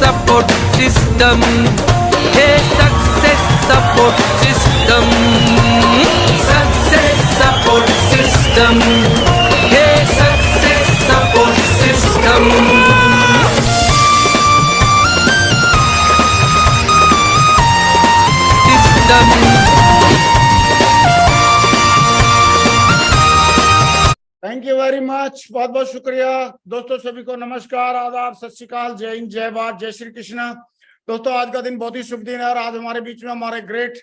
support system. Hey, success support system. Success support system. Hey, success support system. Thank you very much. बहुत बहुत शुक्रिया दोस्तों। सभी को नमस्कार, आदाब, सत श्री अकाल, जय हिंद, जय भारत, जय श्री कृष्णा। दोस्तों आज का दिन बहुत ही शुभ दिन है और आज हमारे बीच में हमारे great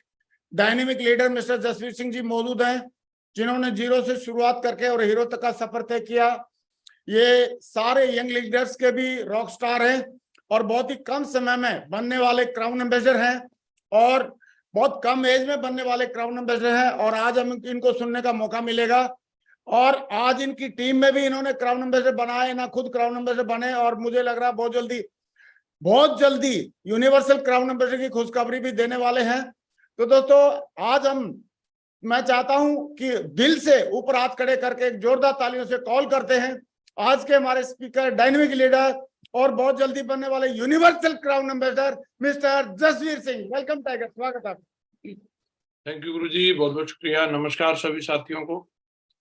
dynamic leader mister Jasvir Singh ji मौजूद हैं, जिन्होंने जीरो से शुरुआत करके और हीरो तक का सफर तय किया। ये सारे यंग लीडर्स के भी रॉक स्टार हैं और बहुत ही कम समय में बनने वाले क्राउन एम्बेसडर हैं और बहुत कम एज में बनने वाले क्राउन एम्बेसडर हैं। और आज हम इनको सुनने का मौका मिलेगा और आज इनकी टीम में भी इन्होंने क्राउन एम्बेसडर बनाए, ना खुद क्राउन एम्बेसडर बने और मुझे लग रहा है बहुत जल्दी यूनिवर्सल क्राउन एम्बेसडर की खुशखबरी भी देने वाले हैं। तो दोस्तों आज मैं चाहता हूं कि दिल से ऊपर हाथ खड़े करके एक जोरदार तालियों से कॉल करते हैं आज के हमारे स्पीकर, डायनेमिक लीडर और बहुत जल्दी बनने वाले universal crown ambassador mister Jasvir Singh. Welcome tiger, स्वागत आपका। थैंक यू गुरुजी, बहुत बहुत शुक्रिया। नमस्कार सभी साथियों को।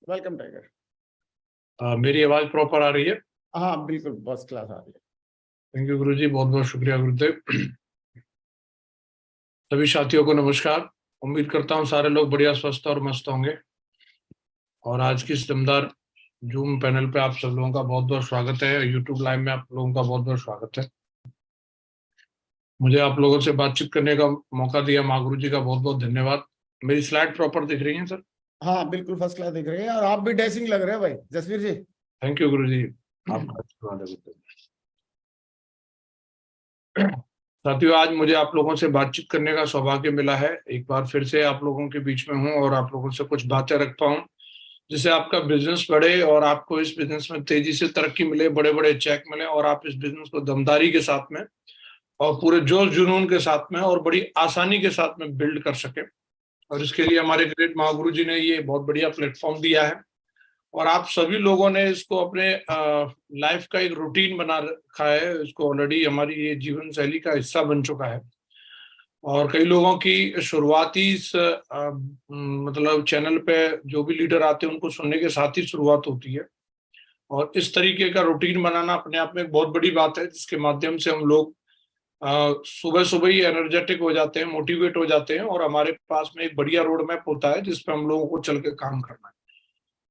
Welcome tiger. मेरी आवाज प्रॉपर आ रही है? हाँ बिल्कुल, फर्स्ट क्लास आ रही है। थैंक यू गुरुजी, बहुत बहुत शुक्रिया गुरुदेव। सभी साथियों को नमस्कार। उम्मीद करता हूँ सारे लोग बढ़िया स्वस्थ और मस्त होंगे। और आज की इस दमदार जूम पैनल पे आप सब लोगों का बहुत बहुत स्वागत है। यूट्यूब लाइव में आप लोगों का बहुत बहुत स्वागत है। मुझे आप लोगों से बातचीत करने का मौका दिया, माँ गुरु जी का बहुत बहुत धन्यवाद। मेरी स्लाइड प्रॉपर दिख रही है सर? हाँ बिल्कुल फर्स्ट क्लास दिख रही है और आप भी डैशिंग लग रहे हैं भाई जसवीर जी। थैंक यू गुरु जी, आपका आशीर्वाद है। साथियों आज मुझे आप लोगों से बातचीत करने का सौभाग्य मिला है। एक बार फिर से आप लोगों के बीच में हूँ और आप लोगों से कुछ बातें रख पाऊँ जिससे आपका बिजनेस बढ़े और आपको इस बिजनेस में तेजी से तरक्की मिले, बड़े बड़े चेक मिले और आप इस बिजनेस को दमदारी के साथ में और पूरे जोश जुनून के साथ में और बड़ी आसानी के साथ में बिल्ड कर सके। और इसके लिए हमारे ग्रेट महागुरु जी ने ये बहुत बढ़िया प्लेटफॉर्म दिया है और आप सभी लोगों ने इसको अपने लाइफ का एक रूटीन बना रखा है। इसको ऑलरेडी हमारी ये जीवन शैली का हिस्सा बन चुका है और कई लोगों की शुरुआती मतलब चैनल पे जो भी लीडर आते हैं उनको सुनने के साथ ही शुरुआत होती है। और इस तरीके का रूटीन बनाना अपने आप में एक बहुत बड़ी बात है, जिसके माध्यम से हम लोग सुबह सुबह ही एनर्जेटिक हो जाते हैं, मोटिवेट हो जाते हैं और हमारे पास में एक बढ़िया रोड मैप होता है जिसपे हम लोगों को चल के काम करना है।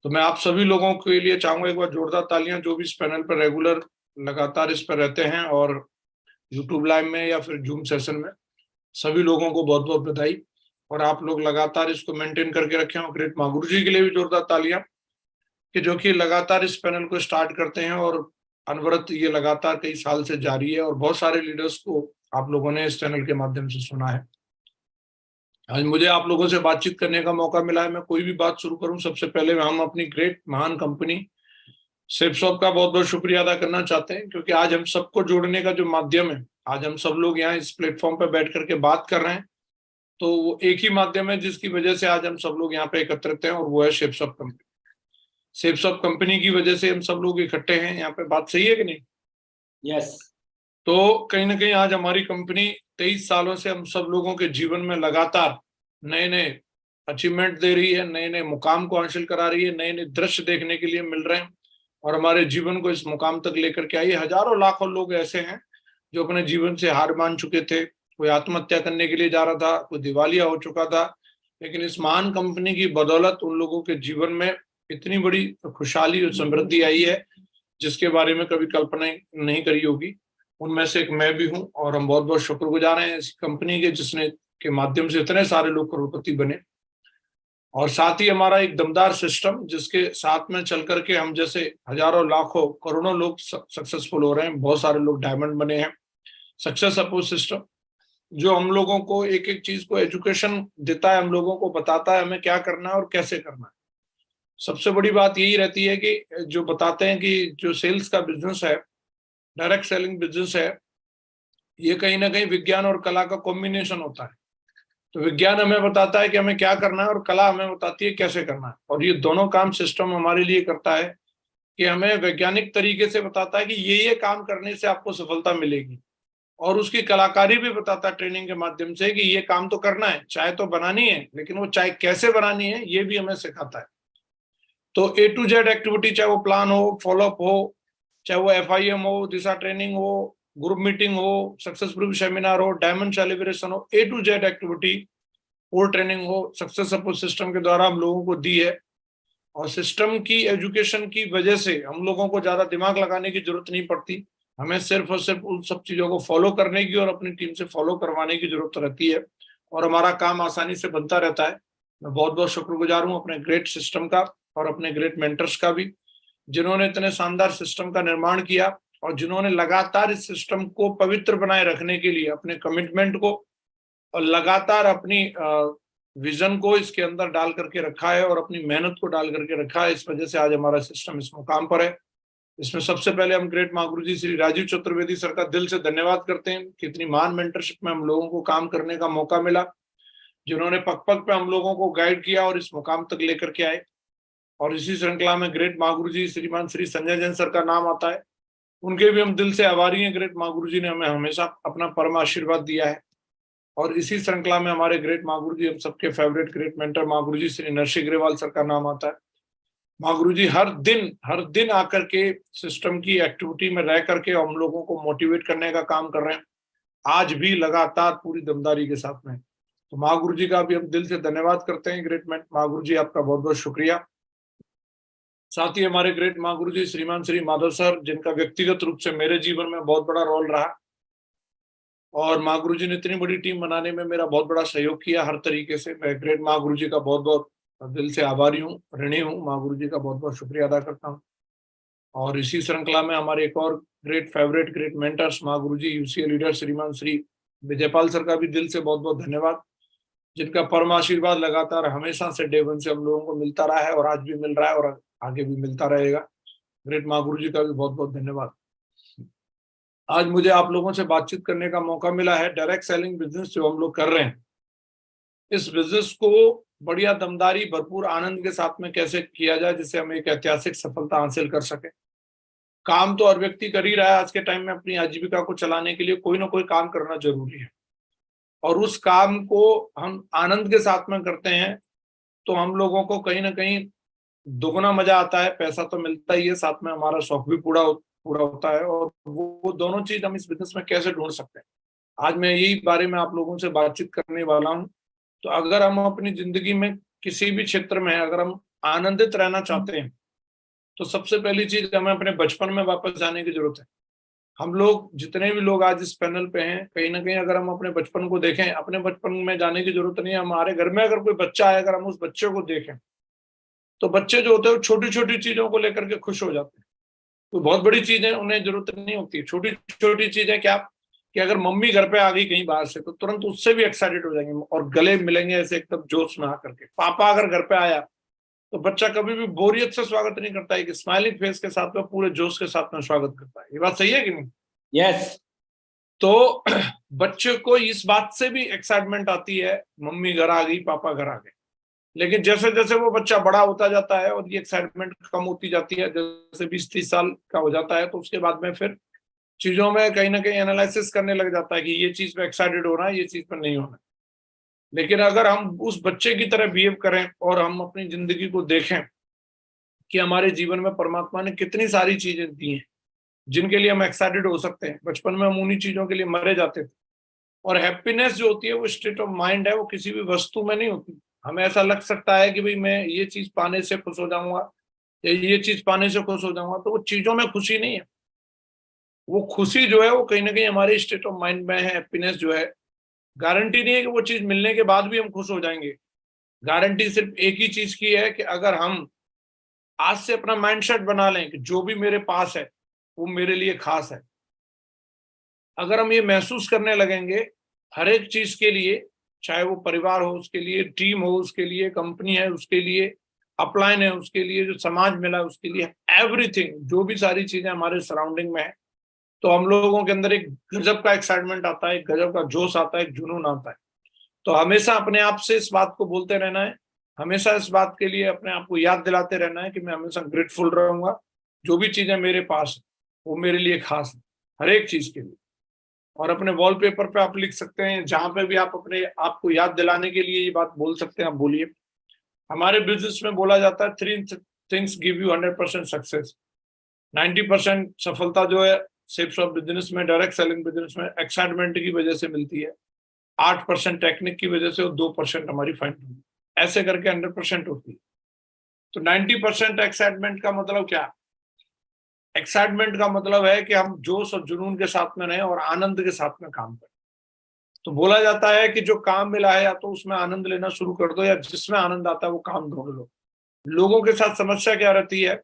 तो मैं आप सभी लोगों के लिए चाहूंगा एक बार जोरदार तालियां, जो भी इस पैनल पर रेगुलर लगातार इस पर रहते हैं और यूट्यूब लाइव में या फिर जूम सेशन में, सभी लोगों को बहुत बहुत बधाई। और आप लोग लगातार इसको मेंटेन करके रखें। और ग्रेट माँ गुरु जी के लिए भी जोरदार तालियां कि जो कि लगातार इस पैनल को स्टार्ट करते हैं और अनवरत ये लगातार कई साल से जारी है और बहुत सारे लीडर्स को आप लोगों ने इस चैनल के माध्यम से सुना है। आज मुझे आप लोगों से बातचीत करने का मौका मिला है। मैं कोई भी बात शुरू करूं, सबसे पहले हम अपनी ग्रेट महान कंपनी सेफसॉफ्ट का बहुत बहुत शुक्रिया अदा करना चाहते हैं, क्योंकि आज हम सबको जोड़ने का जो माध्यम है, आज हम सब लोग यहाँ इस प्लेटफॉर्म पर बैठ करके बात कर रहे हैं, तो वो एक ही माध्यम है जिसकी वजह से आज हम सब लोग यहाँ पे एकत्रित हैं और वो है सेफसॉफ्ट कंपनी। सेफसॉफ्ट कंपनी की वजह से हम सब लोग इकट्ठे हैं यहाँ पे। बात सही है कि नहीं? यस। तो कहीं ना कहीं आज हमारी कंपनी 23 सालों से हम सब लोगों के जीवन में लगातार नए नए अचीवमेंट दे रही है, नए नए मुकाम को हासिल करा रही है, नए नए दृश्य देखने के लिए मिल रहे हैं और हमारे जीवन को इस मुकाम तक लेकर के आई। हजारों लाखों लोग ऐसे हैं जो अपने जीवन से हार मान चुके थे, कोई आत्महत्या करने के लिए जा रहा था, कोई दिवालिया हो चुका था, लेकिन इस महान कंपनी की बदौलत उन लोगों के जीवन में इतनी बड़ी खुशहाली और समृद्धि आई है जिसके बारे में कभी कल्पना नहीं करी होगी। उनमें से एक मैं भी हूं और हम बहुत बहुत शुक्रगुजार हैं इस कंपनी के, जिसने के माध्यम से इतने सारे लोग करोड़पति बने। और साथ ही हमारा एक दमदार सिस्टम जिसके साथ में चल करके हम जैसे हजारों लाखों करोड़ों लोग सक्सेसफुल हो रहे हैं, बहुत सारे लोग डायमंड बने हैं। सक्सेस सपोर्ट सिस्टम जो हम लोगों को एक एक चीज को एजुकेशन देता है, हम लोगों को बताता है हमें क्या करना है और कैसे करना है। सबसे बड़ी बात यही रहती है कि जो बताते हैं कि जो सेल्स का बिजनेस है, डायरेक्ट सेलिंग बिजनेस है, ये कहीं ना कहीं विज्ञान और कला का कॉम्बिनेशन होता है। तो विज्ञान हमें बताता है कि हमें क्या करना है और कला हमें बताती है कैसे करना है। और ये दोनों काम सिस्टम हमारे लिए करता है कि हमें वैज्ञानिक तरीके से बताता है कि ये काम करने से आपको सफलता मिलेगी और उसकी कलाकारी भी बताता है ट्रेनिंग के माध्यम से कि ये काम तो करना है, चाय तो बनानी है, लेकिन वो चाय कैसे बनानी है ये भी हमें सिखाता है। तो A to Z एक्टिविटी, चाहे वो प्लान हो, फॉलोअप हो, चाहे वो FIM हो, दिशा ट्रेनिंग हो, ग्रुप मीटिंग हो, सक्सेस ग्रुप सेमिनार हो, डायमंड सेलिब्रेशन हो, A to Z एक्टिविटी और ट्रेनिंग हो, सक्सेस सपोर्ट सिस्टम के द्वारा हम लोगों को दी है। और सिस्टम की एजुकेशन की वजह से हम लोगों को ज्यादा दिमाग लगाने की जरूरत नहीं पड़ती, हमें सिर्फ और सिर्फ उन सब चीजों को फॉलो करने की और अपनी टीम से फॉलो करवाने की जरूरत रहती है, और हमारा काम आसानी से बनता रहता है। मैं बहुत बहुत शुक्रगुजार हूँ अपने ग्रेट सिस्टम का और अपने ग्रेट मेंटर्स का भी, जिन्होंने इतने शानदार सिस्टम का निर्माण किया और जिन्होंने लगातार इस सिस्टम को पवित्र बनाए रखने के लिए अपने कमिटमेंट को और लगातार अपनी विजन को इसके अंदर डाल करके रखा है और अपनी मेहनत को डाल करके रखा है। इस वजह से आज हमारा सिस्टम इस मुकाम पर है। इसमें सबसे पहले हम ग्रेट मां गुरुजी श्री राजीव चतुर्वेदी सर का दिल से धन्यवाद करते हैं कि इतनी महान मेंटरशिप में हम लोगों को काम करने का मौका मिला, जिन्होंने पग पग पे हम लोगों को गाइड किया और इस मुकाम तक लेकर के आए। और इसी श्रृंखला में ग्रेट मां गुरुजी श्रीमान श्री संजय जैन सर का नाम आता है, उनके भी हम दिल से आभारी हैं। ग्रेट मां गुरुजी ने हमें हमेशा अपना परम आशीर्वाद दिया है। और इसी श्रृंखला में हमारे ग्रेट मां गुरुजी, हम सबके फेवरेट ग्रेट मेंटर मां गुरुजी श्री नरसिंह अग्रवाल सर का नाम आता है। मां गुरुजी हर दिन आकर के सिस्टम की एक्टिविटी में रह करके हम लोगों को मोटिवेट करने का काम कर रहे हैं, आज भी लगातार पूरी दमदारी के साथ में। तो मां गुरुजी का भी हम दिल से धन्यवाद करते हैं। ग्रेट मां गुरुजी, आपका बहुत बहुत शुक्रिया। साथ ही हमारे ग्रेट मां गुरुजी श्रीमान श्री माधव सर, जिनका व्यक्तिगत रूप से मेरे जीवन में बहुत बड़ा रोल रहा, और मां गुरुजी ने इतनी बड़ी टीम बनाने में मेरा बहुत बड़ा सहयोग किया हर तरीके से। मैं ग्रेट मां गुरुजी का बहुत बहुत दिल से आभारी हूँ, ऋणी हूँ, मां गुरुजी का बहुत बहुत शुक्रिया अदा करता हूँ। और इसी श्रृंखला में हमारे एक और ग्रेट फेवरेट ग्रेट मेंटर्स मां गुरुजी UCA लीडर श्रीमान श्री विजयपाल सर का भी दिल से बहुत बहुत धन्यवाद, जिनका परम आशीर्वाद लगातार हमेशा से डे वन से हम लोगों को मिलता रहा है और आज भी मिल रहा है और आगे भी मिलता रहेगा। ग्रेट मां गुरुजी का भी बहुत बहुत धन्यवाद। आज मुझे आप लोगों से बातचीत करने का मौका मिला है। डायरेक्ट सेलिंग बिजनेस जो हम लोग कर रहे हैं, इस बिजनेस को बढ़िया दमदारी भरपूर आनंद के साथ में कैसे किया जाए जिससे हम एक ऐतिहासिक सफलता हासिल कर सके। काम तो हर व्यक्ति कर ही रहा है आज के टाइम में, अपनी आजीविका को चलाने के लिए कोई ना कोई काम करना जरूरी है, और उस काम को हम आनंद के साथ में करते हैं तो हम लोगों को कहीं ना कहीं दोगुना मजा आता है। पैसा तो मिलता ही है, साथ में हमारा शौक भी पूरा होता है, और वो दोनों चीज हम इस बिजनेस में कैसे ढूंढ सकते हैं, आज मैं यही बारे में आप लोगों से बातचीत करने वाला हूँ। तो अगर हम अपनी जिंदगी में किसी भी क्षेत्र में अगर हम आनंदित रहना चाहते हैं तो सबसे पहली चीज हमें अपने बचपन में वापस जाने की जरूरत है। हम लोग जितने भी लोग आज इस पैनल पे हैं, कहीं ना कहीं अगर हम अपने बचपन को देखें, अपने बचपन में जाने की जरूरत नहीं है। हमारे घर में अगर कोई बच्चा है, अगर हम उस बच्चे को देखें तो बच्चे जो होते हैं छोटी छोटी चीजों को लेकर के खुश हो जाते हैं। कोई बहुत बड़ी चीजें उन्हें जरूरत नहीं होती, छोटी छोटी चीजें क्या कि अगर मम्मी घर पे आ गई कहीं बाहर से तो तुरंत उससे भी एक्साइटेड हो जाएंगे और गले मिलेंगे ऐसे एकदम जोश में आकर के। पापा अगर घर पे आया तो बच्चा कभी भी बोरियत से स्वागत नहीं करता है, कि स्माइलिंग फेस के साथ में पूरे जोश के साथ में स्वागत करता है। ये बात सही है कि नहीं? यस। तो बच्चे को इस बात से भी एक्साइटमेंट आती है, मम्मी घर आ गई, पापा घर आ गए। लेकिन जैसे जैसे वो बच्चा बड़ा होता जाता है और ये एक्साइटमेंट कम होती जाती है, जैसे 20-30 साल का हो जाता है, तो उसके बाद में फिर चीजों में कहीं ना कहीं एनालिसिस करने लग जाता है कि ये चीज पे एक्साइटेड होना है, ये चीज पर नहीं होना। लेकिन अगर हम उस बच्चे की तरह बिहेव करें और हम अपनी जिंदगी को देखें कि हमारे जीवन में परमात्मा ने कितनी सारी चीजें दी हैं जिनके लिए हम एक्साइटेड हो सकते हैं। बचपन में हम उन्हीं चीजों के लिए मरे जाते थे, और हैप्पीनेस जो होती है वो स्टेट ऑफ माइंड है, वो किसी भी वस्तु में नहीं होती। हमें ऐसा लग सकता है कि भाई मैं ये चीज पाने से खुश हो जाऊंगा या ये चीज पाने से खुश हो जाऊंगा, तो वो चीजों में खुशी नहीं है। वो खुशी जो है वो कहीं ना कहीं हमारे स्टेट ऑफ माइंड में है। हैप्पीनेस जो है, गारंटी नहीं है कि वो चीज मिलने के बाद भी हम खुश हो जाएंगे। गारंटी सिर्फ एक ही चीज की है कि अगर हम आज से अपना माइंडसेट बना लें कि जो भी मेरे पास है वो मेरे लिए खास है। अगर हम ये महसूस करने लगेंगे हर एक चीज के लिए, चाहे वो परिवार हो उसके लिए, टीम हो उसके लिए, कंपनी है उसके लिए, अपलाइन है उसके लिए, जो समाज मिला है उसके लिए, एवरीथिंग, जो भी सारी चीजें हमारे सराउंडिंग में है, तो हम लोगों के अंदर एक गजब का एक्साइटमेंट आता है, एक गजब का जोश आता है, एक जुनून आता है। तो हमेशा अपने आप से इस बात को बोलते रहना है, हमेशा इस बात के लिए अपने आप को याद दिलाते रहना है कि मैं हमेशा ग्रेटफुल रहूंगा। जो भी चीजें मेरे पास है वो मेरे लिए खास है, हर एक चीज के लिए। और अपने वॉलपेपर पे आप लिख सकते हैं, जहां पे भी आप अपने आप को याद दिलाने के लिए ये बात बोल सकते हैं, आप बोलिए। हमारे बिजनेस में बोला जाता है 3 थिंग्स गिव यू 100% सक्सेस। 90% सफलता जो है शेप्स ऑफ बिजनेस में, डायरेक्ट सेलिंग बिजनेस में एक्साइटमेंट की वजह से मिलती है, 8% टेक्निक की वजह से और 2% हमारी फाइंडिंग, ऐसे करके 100% होती है। तो 90% एक्साइटमेंट का मतलब क्या? एक्साइटमेंट का मतलब है कि हम जोश और जुनून के साथ में रहें और आनंद के साथ में काम करें। तो बोला जाता है कि जो काम मिला है या तो उसमें आनंद लेना शुरू कर दो, या जिसमें आनंद आता है वो काम ढूंढ लो। लोगों के साथ समस्या क्या रहती है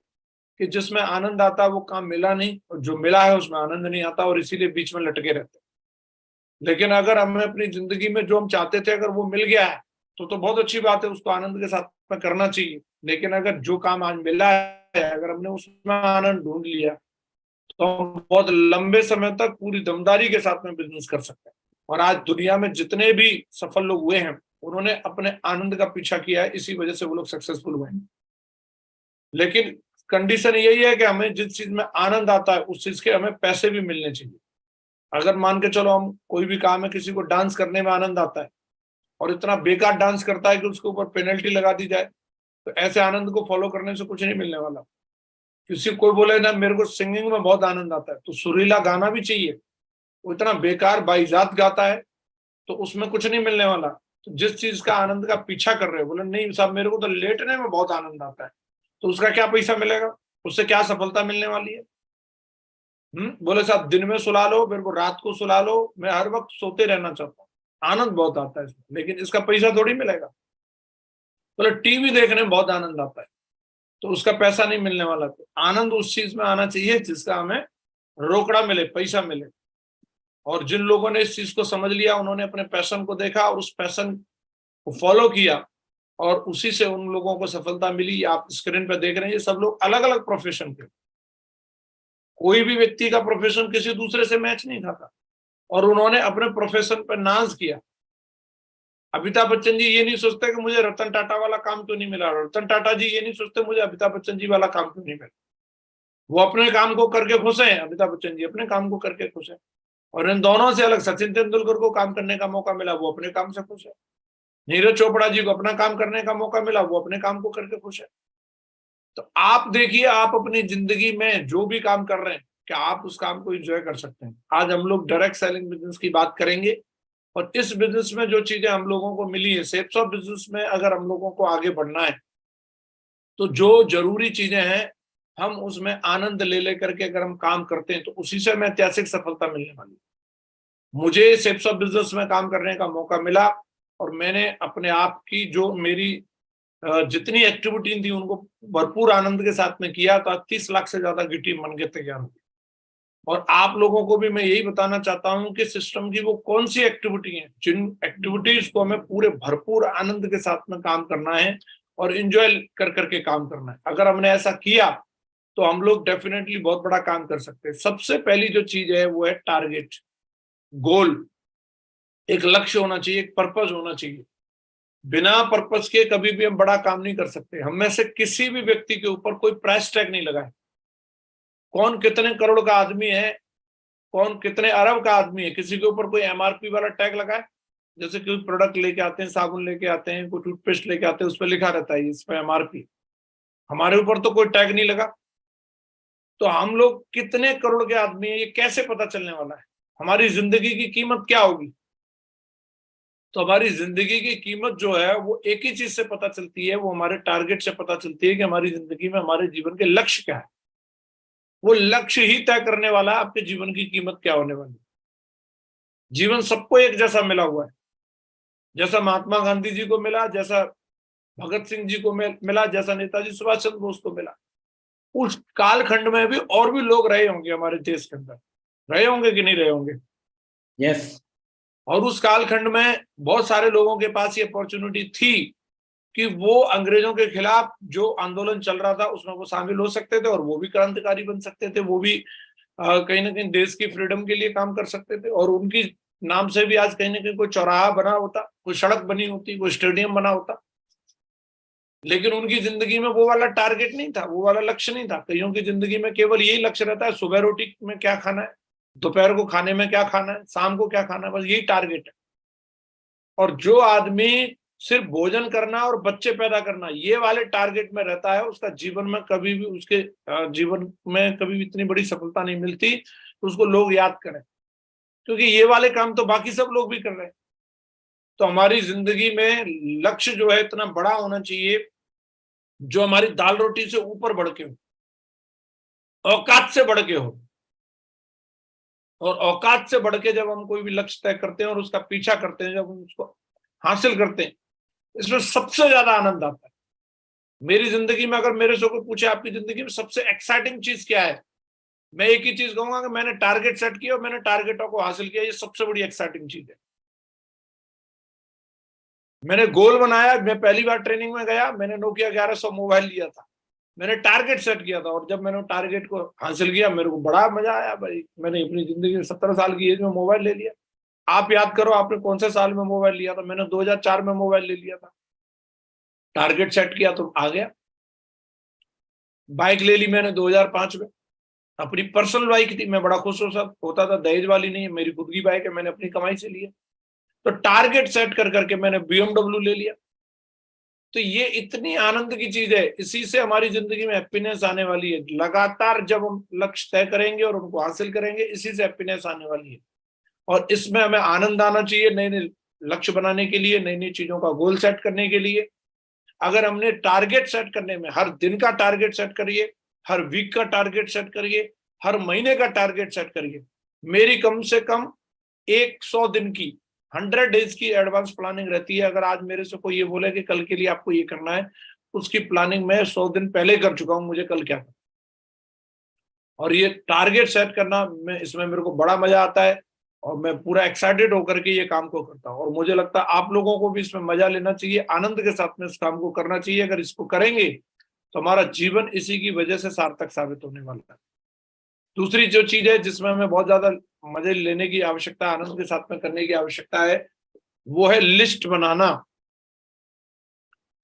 कि जिसमें आनंद आता है वो काम मिला नहीं, और जो मिला है उसमें आनंद नहीं आता, और इसीलिए बीच में लटके रहते हैं। लेकिन अगर हमें अपनी जिंदगी में जो हम चाहते थे अगर वो मिल गया है तो बहुत अच्छी बात है, उसको आनंद के साथ में करना चाहिए। लेकिन अगर जो काम आज मिला है अगर हमने उसमें आनंद ढूंढ लिया तो हम बहुत लंबे समय तक पूरी दमदारी के साथ में बिजनेस कर सकते हैं। और आज दुनिया में जितने भी सफल लोग हुए हैं उन्होंने अपने आनंद का पीछा किया है, इसी वजह से वो लोग सक्सेसफुल हुए हैं। लेकिन कंडीशन यही है कि हमें जिस चीज में आनंद आता है उस चीज के हमें पैसे भी मिलने चाहिए। अगर मान के चलो हम कोई भी काम है, किसी को डांस करने में आनंद आता है और इतना बेकार डांस करता है कि उसके ऊपर पेनल्टी लगा दी जाए, तो ऐसे आनंद को फॉलो करने से कुछ नहीं मिलने वाला। किसी कोई बोले ना मेरे को सिंगिंग में बहुत आनंद आता है, तो सुरीला गाना भी चाहिए, वो इतना बेकार बाइजात गाता है तो उसमें कुछ नहीं मिलने वाला। तो जिस चीज का आनंद का पीछा कर रहे हो, बोले नहीं साहब मेरे को तो लेटने में बहुत आनंद आता है, तो उसका क्या पैसा मिलेगा, उससे क्या सफलता मिलने वाली है? बोले साहब दिन में सुला लो, मेरे को रात को सुला लो, मैं हर वक्त सोते रहना चाहता हूँ, आनंद बहुत आता है इसमें, लेकिन इसका पैसा थोड़ी मिलेगा। बोले टीवी देखने में बहुत आनंद आता है, तो उसका पैसा नहीं मिलने वाला। तो आनंद उस चीज में आना चाहिए जिसका हमें रोकड़ा मिले, पैसा मिले। और जिन लोगों ने इस चीज को समझ लिया, उन्होंने अपने पैशन को देखा और उस पैशन को फॉलो किया, और उसी से उन लोगों को सफलता मिली। आप स्क्रीन पर देख रहे हैं ये सब लोग अलग अलग प्रोफेशन के, कोई भी व्यक्ति का प्रोफेशन किसी दूसरे से मैच नहीं खाता, और उन्होंने अपने प्रोफेशन पर नाज किया। अमिताभ बच्चन जी ये नहीं सोचते कि मुझे रतन टाटा वाला काम क्यों नहीं मिला, रतन टाटा जी ये नहीं सोचते मुझे अमिताभ बच्चन जी वाला काम क्यों नहीं मिला। वो अपने काम को करके खुश हैं, अमिताभ बच्चन जी अपने काम को करके खुश है। और इन दोनों से अलग सचिन तेंदुलकर को काम करने का मौका मिला, वो अपने काम से खुश है। नीरज चोपड़ा जी को अपना काम करने का मौका मिला, वो अपने काम को करके खुश है। तो आप देखिए, आप अपनी जिंदगी में जो भी काम कर रहे हैं, क्या आप उस काम को एंजॉय कर सकते हैं? आज हम लोग डायरेक्ट सेलिंग बिजनेस की बात करेंगे, और इस बिजनेस में जो चीजें हम लोगों को मिली है, शेप्स ऑफ बिजनेस में अगर हम लोगों को आगे बढ़ना है तो जो जरूरी चीजें हैं हम उसमें आनंद ले लेकर के अगर हम काम करते हैं तो उसी से हमें ऐतिहासिक सफलता मिलने वाली है। मुझे शेप्स ऑफ बिजनेस में काम करने का मौका मिला, और मैंने अपने आप की जो मेरी जितनी एक्टिविटी थी उनको भरपूर आनंद के साथ में किया, तो 30 लाख से ज्यादा की टीम बन के तैयार हुई। और आप लोगों को भी मैं यही बताना चाहता हूं कि सिस्टम की वो कौन सी एक्टिविटी है जिन एक्टिविटीज को हमें पूरे भरपूर आनंद के साथ में काम करना है और एंजॉय कर करके काम करना है। अगर हमने ऐसा किया तो हम लोग डेफिनेटली बहुत बड़ा काम कर सकते हैं। सबसे पहली जो चीज है वो है टारगेट, गोल, एक लक्ष्य होना चाहिए, एक पर्पस होना चाहिए। बिना पर्पस के कभी भी हम बड़ा काम नहीं कर सकते। हम में से किसी भी व्यक्ति के ऊपर कोई प्राइस टैग नहीं लगा है। कौन कितने करोड़ का आदमी है, कौन कितने अरब का आदमी है, किसी के ऊपर कोई एमआरपी वाला टैग लगा है? जैसे कोई प्रोडक्ट लेके आते हैं, साबुन लेके आते हैं, कोई टूथपेस्ट लेके आते हैं, उस पर लिखा रहता है इस पर एमआरपी। हमारे ऊपर तो कोई टैग नहीं लगा। तो हम लोग कितने करोड़ के आदमी है ये कैसे पता चलने वाला है? हमारी जिंदगी की कीमत क्या होगी? तो हमारी जिंदगी की कीमत जो है वो एक ही चीज से पता चलती है, वो हमारे टारगेट से पता चलती है कि हमारी जिंदगी में हमारे जीवन के लक्ष्य क्या है। वो लक्ष्य ही तय करने वाला है आपके जीवन की कीमत क्या होने वाली है। जीवन सबको एक जैसा मिला हुआ है, जैसा महात्मा गांधी जी को मिला, जैसा भगत सिंह जी को मिला, जैसा नेताजी सुभाष चंद्र बोस को मिला। उस कालखंड में भी और भी लोग रहे होंगे हमारे देश के अंदर, रहे होंगे कि नहीं रहे होंगे? यस। और उस कालखंड में बहुत सारे लोगों के पास ये अपॉर्चुनिटी थी कि वो अंग्रेजों के खिलाफ जो आंदोलन चल रहा था उसमें वो शामिल हो सकते थे, और वो भी क्रांतिकारी बन सकते थे, वो भी कहीं ना कहीं देश की फ्रीडम के लिए काम कर सकते थे। और उनकी नाम से भी आज कहीं ना कहीं कोई चौराहा बना होता, कोई सड़क बनी होती, कोई स्टेडियम बना होता। लेकिन उनकी जिंदगी में वो वाला टारगेट नहीं था, वो वाला लक्ष्य नहीं था। कईयों की जिंदगी में केवल यही लक्ष्य रहता है, सुबह रोटी में क्या खाना है, दोपहर को खाने में क्या खाना है, शाम को क्या खाना है, बस यही टारगेट है। और जो आदमी सिर्फ भोजन करना और बच्चे पैदा करना ये वाले टारगेट में रहता है, उसका जीवन में कभी भी, उसके जीवन में कभी भी इतनी बड़ी सफलता नहीं मिलती तो उसको लोग याद करें, क्योंकि ये वाले काम तो बाकी सब लोग भी कर रहे हैं। तो हमारी जिंदगी में लक्ष्य जो है इतना बड़ा होना चाहिए जो हमारी दाल रोटी से ऊपर बढ़ के हो, औकात से बढ़ के हो। और औकात से बढ़ के जब हम कोई भी लक्ष्य तय करते हैं और उसका पीछा करते हैं, जब हम उसको हासिल करते हैं, इसमें सबसे ज्यादा आनंद आता है। मेरी जिंदगी में अगर मेरे से कोई पूछे आपकी जिंदगी में सबसे एक्साइटिंग चीज क्या है, मैं एक ही चीज कहूंगा कि मैंने टारगेट सेट किया और मैंने टारगेटों को हासिल किया, ये सबसे बड़ी एक्साइटिंग चीज है। मैंने गोल बनाया, मैं पहली बार ट्रेनिंग में गया, मैंने नोकिया 1100 मोबाइल लिया था, मैंने टारगेट सेट किया था, और जब मैंने टारगेट को हासिल किया मेरे को बड़ा मजा आया भाई। मैंने अपनी जिंदगी में 17 साल की एज में मोबाइल ले लिया। आप याद करो आपने कौन से साल में मोबाइल लिया था? मैंने 2004 में मोबाइल ले लिया था, टारगेट सेट किया तो आ गया। बाइक ले ली मैंने 2005 में, अपनी पर्सनल बाइक थी, मैं बड़ा खुश होता था, दहेज वाली नहीं है, मेरी खुद की बाइक है, मैंने अपनी कमाई से लिया। तो टारगेट सेट कर करके मैंने BMW ले लिया। तो ये इतनी आनंद की चीज है, इसी से हमारी जिंदगी में हैप्पीनेस आने वाली है। लगातार जब हम लक्ष्य तय करेंगे और उनको हासिल करेंगे, इसी से हैप्पीनेस आने वाली है। और इसमें हमें आनंद आना चाहिए, नए नए लक्ष्य बनाने के लिए, नई नई चीजों का गोल सेट करने के लिए। अगर हमने टारगेट सेट करने में, हर दिन का टारगेट सेट करिए, हर वीक का टारगेट सेट करिए, हर महीने का टारगेट सेट करिए। मेरी कम से कम 100 दिन की, 100 डेज की एडवांस प्लानिंग रहती है। अगर आज मेरे से कोई ये बोले कि कल के लिए आपको ये करना है, उसकी प्लानिंग मैं 100 दिन पहले कर चुका हूं, मुझे कल क्या करना। और ये टारगेट सेट करना में, इसमें मेरे को बड़ा मजा आता है और मैं पूरा एक्साइटेड होकर के ये काम को करता हूँ। और मुझे लगता है आप लोगों को भी इसमें मजा लेना चाहिए, आनंद के साथ में इस काम को करना चाहिए। अगर इसको करेंगे तो हमारा जीवन इसी की वजह से सार्थक साबित होने वाला है। दूसरी जो चीज है जिसमें हमें बहुत ज्यादा मजे लेने की आवश्यकता, आनंद के साथ में करने की आवश्यकता है, वो है लिस्ट बनाना।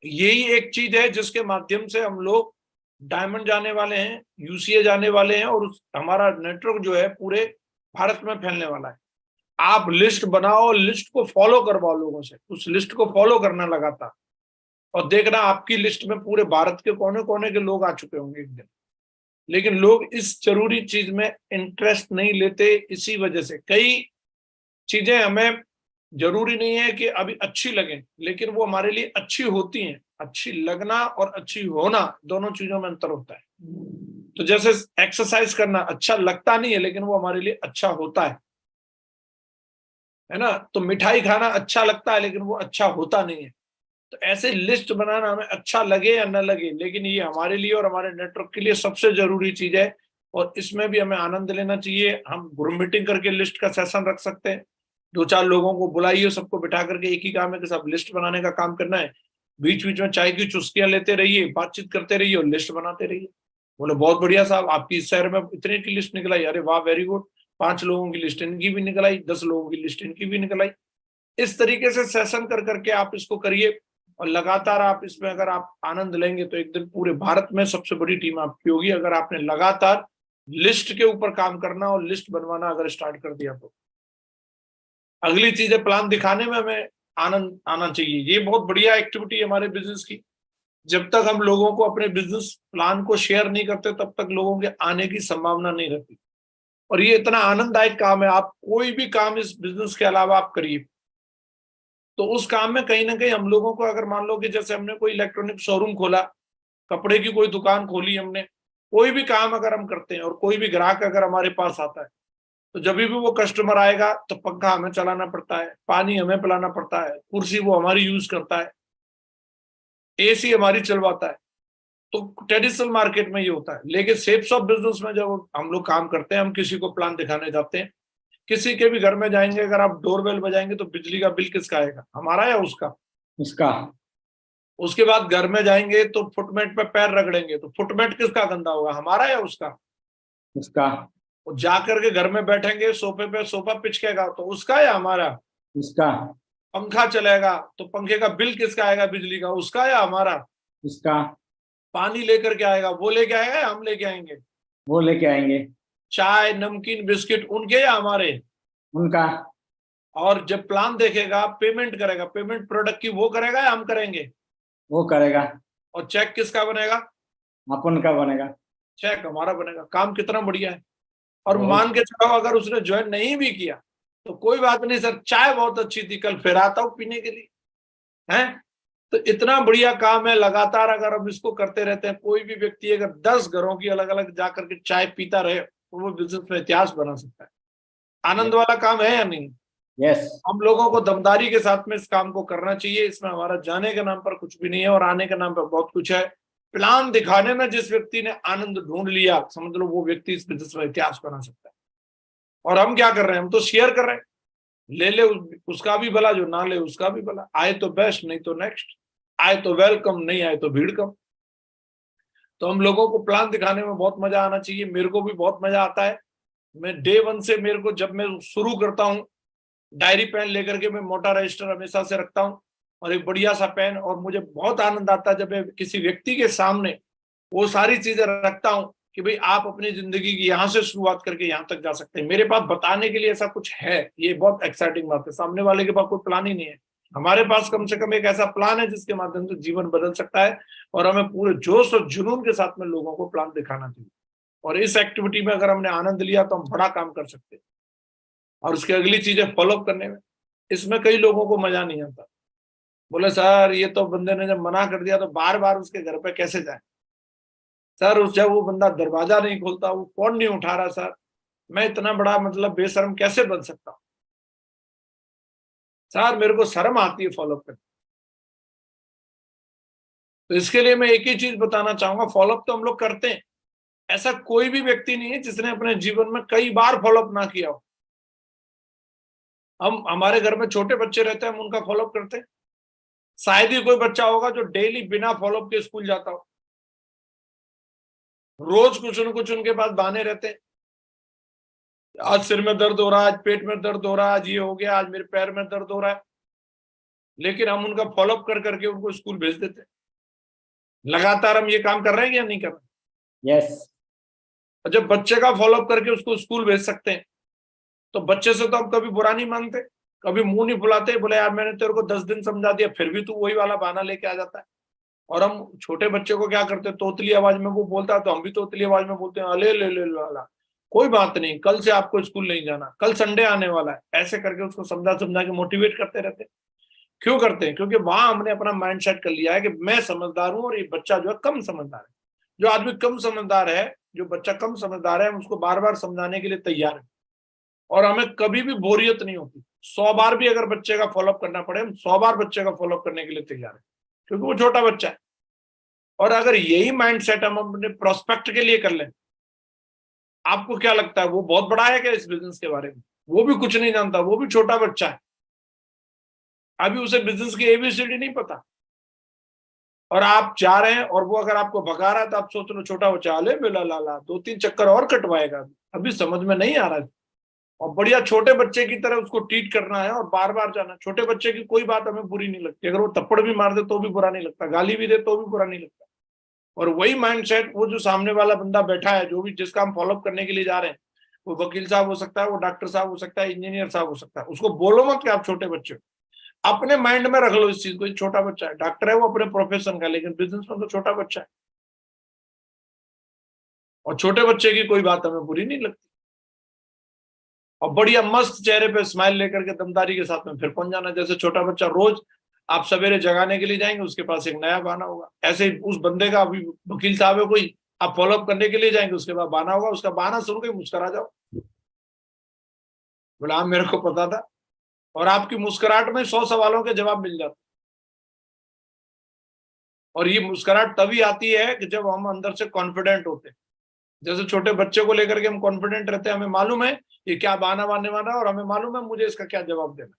यही एक चीज है जिसके माध्यम से हम लोग डायमंड जाने वाले हैं, UCA जाने वाले हैं, और हमारा नेटवर्क जो है पूरे भारत में फैलने वाला है। आप लिस्ट बनाओ, लिस्ट को फॉलो करवाओ लोगों से, उस लिस्ट को फॉलो करना लगातार, और देखना आपकी लिस्ट में पूरे भारत के कोने कोने के लोग आ चुके होंगे एक दिन। लेकिन लोग इस जरूरी चीज में इंटरेस्ट नहीं लेते, इसी वजह से। कई चीजें हमें जरूरी नहीं है कि अभी अच्छी लगें, लेकिन वो हमारे लिए अच्छी होती हैं। अच्छी लगना और अच्छी होना, दोनों चीजों में अंतर होता है। तो जैसे एक्सरसाइज करना अच्छा लगता नहीं है, लेकिन वो हमारे लिए अच्छा होता है ना। तो मिठाई खाना अच्छा लगता है, लेकिन वो अच्छा होता नहीं है। तो ऐसे लिस्ट बनाना हमें अच्छा लगे या न लगे, लेकिन ये हमारे लिए और हमारे नेटवर्क के लिए सबसे जरूरी चीज है, और इसमें भी हमें आनंद लेना चाहिए। हम ग्रुप मीटिंग करके लिस्ट का सेशन रख सकते हैं, 2-4 लोगों को बुलाइए, सबको बिठा करके एक ही काम है कि सब लिस्ट बनाने का काम करना है। बीच बीच में चाय की चुस्कियां लेते रहिए, बातचीत करते रहिए और लिस्ट बनाते रहिए। बोले बहुत बढ़िया साहब, आपकी इस शहर में इतने की लिस्ट निकल आई, अरे वाह वेरी गुड, 5 लोगों की लिस्ट इनकी भी निकल आई, 10 लोगों की लिस्ट इनकी भी निकल आई। इस तरीके से सेशन कर करके आप इसको करिए, और लगातार आप इसमें अगर आप आनंद लेंगे तो एक दिन पूरे भारत में सबसे बड़ी टीम आपकी होगी, अगर आपने लगातार लिस्ट के ऊपर काम करना और लिस्ट बनवाना अगर स्टार्ट कर दिया तो। अगली चीज है प्लान दिखाने में हमें आनंद आना चाहिए। ये बहुत बढ़िया एक्टिविटी है हमारे बिजनेस की। जब तक हम लोगों को अपने बिजनेस प्लान को शेयर नहीं करते, तब तक लोगों के आने की संभावना नहीं रहती। और ये इतना आनंददायक काम है, आप कोई भी काम इस बिजनेस के अलावा आप करिए, तो उस काम में कहीं ना कहीं हम लोगों को, अगर मान लो कि जैसे हमने कोई इलेक्ट्रॉनिक शोरूम खोला, कपड़े की कोई दुकान खोली हमने, कोई भी काम अगर हम करते हैं और कोई भी ग्राहक अगर हमारे पास आता है, तो जब भी वो कस्टमर आएगा तो पंखा हमें चलाना पड़ता है, पानी हमें पिलाना पड़ता है, कुर्सी वो हमारी यूज करता है, AC हमारी चलवाता है। तो ट्रेडिशनल मार्केट में ये होता है। लेकिन शेप्स ऑफ बिजनेस में जब हम लोग काम करते हैं, हम किसी को प्लान दिखाने जाते हैं, किसी के भी घर में जाएंगे, अगर आप डोरबेल बजाएंगे तो बिजली का बिल किसका आएगा, हमारा या उसका? उसका। उसके बाद घर में जाएंगे तो फुटमेट पे पैर रगड़ेंगे, तो फुटमेट किसका गंदा होगा, हमारा या उसका? उसका। और जाकर के घर में बैठेंगे, सोफे पे सोफा पिचकेगा, तो उसका या हमारा? उसका। पंखा चलेगा तो पंखे का बिल किसका आएगा, बिजली का? उसका या हमारा? उसका। पानी लेकर के आएगा, वो लेके आएगा या हम लेके आएंगे? वो लेके आएंगे। चाय, नमकीन, बिस्किट उनके या हमारे? उनका। और जब प्लान देखेगा, पेमेंट करेगा, पेमेंट प्रोडक्ट की वो करेगा या हम करेंगे? वो करेगा। और चेक किसका बनेगा? अपन का बनेगा। चेक हमारा बनेगा। काम कितना बढ़िया है। और बहुत। मान के चलो अगर उसने ज्वाइन नहीं भी किया तो कोई बात नहीं सर, चाय बहुत अच्छी थी, कल फिर आता हूँ पीने के लिए, है। तो इतना बढ़िया काम है, लगातार अगर हम इसको करते रहते हैं, कोई भी व्यक्ति अगर 10 घरों की अलग अलग जाकर के चाय पीता रहे तो वो बिजनेस में इतिहास बना सकता है। आनंद वाला काम है या नहीं? यस। हम लोगों को दमदारी के साथ में इस काम को करना चाहिए। इसमें हमारा जाने के नाम पर कुछ भी नहीं है और आने के नाम पर बहुत कुछ है। प्लान दिखाने में जिस व्यक्ति ने आनंद ढूंढ लिया, समझ लो वो व्यक्ति इस बिजनेस में इतिहास बना सकता है। और हम क्या कर रहे हैं? हम तो शेयर कर रहे हैं। ले उसका भी भला, जो ना ले उसका भी भला। आए तो बेस्ट, नहीं तो नेक्स्ट। आए तो वेलकम, नहीं आए तो भीड़ कम। तो हम लोगों को प्लान दिखाने में बहुत मजा आना चाहिए। मेरे को भी बहुत मजा आता है। मैं डे 1 से, मेरे को जब मैं शुरू करता हूँ, डायरी पेन लेकर के मैं मोटा रजिस्टर हमेशा से रखता हूँ और एक बढ़िया सा पेन। और मुझे बहुत आनंद आता है जब मैं किसी व्यक्ति के सामने वो सारी चीजें रखता हूँ कि भाई आप अपनी जिंदगी की यहाँ से शुरुआत करके यहाँ तक जा सकते हैं। मेरे पास बताने के लिए ऐसा कुछ है, ये बहुत एक्साइटिंग बात है। सामने वाले के पास कोई प्लान ही नहीं है, हमारे पास कम से कम एक ऐसा प्लान है जिसके माध्यम से जीवन बदल सकता है। और हमें पूरे जोश और जुनून के साथ में लोगों को प्लान दिखाना चाहिए। और इस एक्टिविटी में अगर हमने आनंद लिया तो हम बड़ा काम कर सकते हैं। और उसकी अगली चीजें फॉलो करने में, इसमें कई लोगों को मजा नहीं आता। बोले सर ये तो बंदे ने जब मना कर दिया तो बार बार उसके घर पे कैसे जाए? सर उस जब वो बंदा दरवाजा नहीं खोलता, वो फोन नहीं उठा रहा, सर मैं इतना बड़ा मतलब बेशर्म कैसे बन सकता हूँ? सर मेरे को शर्म आती है फॉलोअप करने। तो इसके लिए मैं एक ही चीज बताना चाहूंगा, फॉलोअप तो हम लोग करते हैं। ऐसा कोई भी व्यक्ति नहीं है जिसने अपने जीवन में कई बार फॉलोअप ना किया हो। हमारे घर में छोटे बच्चे रहते हैं, हम उनका फॉलोअप करते हैं। शायद ही कोई बच्चा होगा जो डेली बिना फॉलोअप के स्कूल जाता हो। रोज कुछ न कुछ उनके पास बहाने रहते हैं। आज सिर में दर्द हो रहा है, आज पेट में दर्द हो रहा है, आज ये हो गया, आज मेरे पैर में दर्द हो रहा है। लेकिन हम उनका फॉलोअप कर करके उनको स्कूल भेज देते हैं। लगातार हम ये काम कर रहे हैं या नहीं कर रहे? यस। जब बच्चे का फॉलोअप करके उसको स्कूल भेज सकते हैं तो बच्चे से तो हम कभी बुरा नहीं मांगते, कभी मुंह नहीं फुलाते। बोले यार मैंने तेरे को 10 दिन समझा दिया, फिर भी तू वही वाला बहाना लेके आ जाता है। और हम छोटे बच्चे को क्या करते हैं, तोतली आवाज में वो बोलता है तो हम भी तोतली आवाज में बोलते हैं, अले ले ले वाला, कोई बात नहीं, कल से आपको स्कूल नहीं जाना, कल संडे आने वाला है। ऐसे करके उसको समझा समझा के मोटिवेट करते रहते हैं। क्यों करते हैं? क्योंकि वहां हमने अपना माइंड सेट कर लिया है कि मैं समझदार हूं और ये बच्चा जो है कम समझदार है। जो आदमी कम समझदार है, जो बच्चा कम समझदार है, हम उसको बार बार समझाने के लिए तैयार है। और हमें कभी भी बोरियत नहीं होती। 100 बार भी अगर बच्चे का फॉलोअप करना पड़े, हम 100 बार बच्चे का फॉलोअप करने के लिए तैयार है, क्योंकि वो छोटा बच्चा है। और अगर यही माइंड सेट हम अपने प्रोस्पेक्ट के लिए कर लें, आपको क्या लगता है वो बहुत बड़ा है क्या इस बिजनेस के बारे में? वो भी कुछ नहीं जानता, वो भी छोटा बच्चा है, अभी उसे बिजनेस की एबीसीडी नहीं पता। और आप जा रहे हैं और वो अगर आपको भगा रहा है तो आप सोच लो छोटा बच्चा, अले बेला लाला 2-3 चक्कर और कटवाएगा, अभी समझ में नहीं आ रहा है। और बढ़िया छोटे बच्चे की तरह उसको ट्रीट करना है और बार बार जाना। छोटे बच्चे की कोई बात हमें बुरी नहीं लगती, अगर वो थप्पड़ भी मार दे तो भी बुरा नहीं लगता, गाली भी दे तो भी बुरा नहीं लगता। और वही माइंडसेट वो जो सामने वाला बंदा बैठा है, जो भी जिसका हम फॉलोअप करने के लिए जा रहे हैं, वो वकील साहब हो सकता है, वो डॉक्टर साहब हो सकता है, इंजीनियर साहब हो सकता है, उसको बोलो मत कि आप छोटे बच्चे हो। अपने माइंड में रख लो इस चीज को, छोटा बच्चा है, डॉक्टर है वो अपने प्रोफेशन का, लेकिन बिजनेस में तो छोटा बच्चा है। और छोटे बच्चे की कोई बात हमें बुरी नहीं लगती। और बढ़िया मस्त चेहरे पे स्माइल लेकर के दमदारी के साथ में फिर पहुंच जाना। जैसे छोटा बच्चा रोज आप सवेरे जगाने के लिए जाएंगे, उसके पास एक नया बहाना होगा। ऐसे ही उस बंदे का, अभी वकील साहब है कोई, आप फॉलोअप करने के लिए जाएंगे, उसके बाद बहाना होगा, उसका बहाना सुन के मुस्कुरा जाओ, बोला हाँ मेरे को पता था। और आपकी मुस्कुराहट में 100 सवालों के जवाब मिल जाते। और ये मुस्कुराहट तभी आती है कि जब हम अंदर से कॉन्फिडेंट होते हैं। जैसे छोटे बच्चे को लेकर के हम कॉन्फिडेंट रहते हैं, हमें मालूम है ये क्या बहाना मारने वाला है और हमें मालूम है मुझे इसका क्या जवाब देना।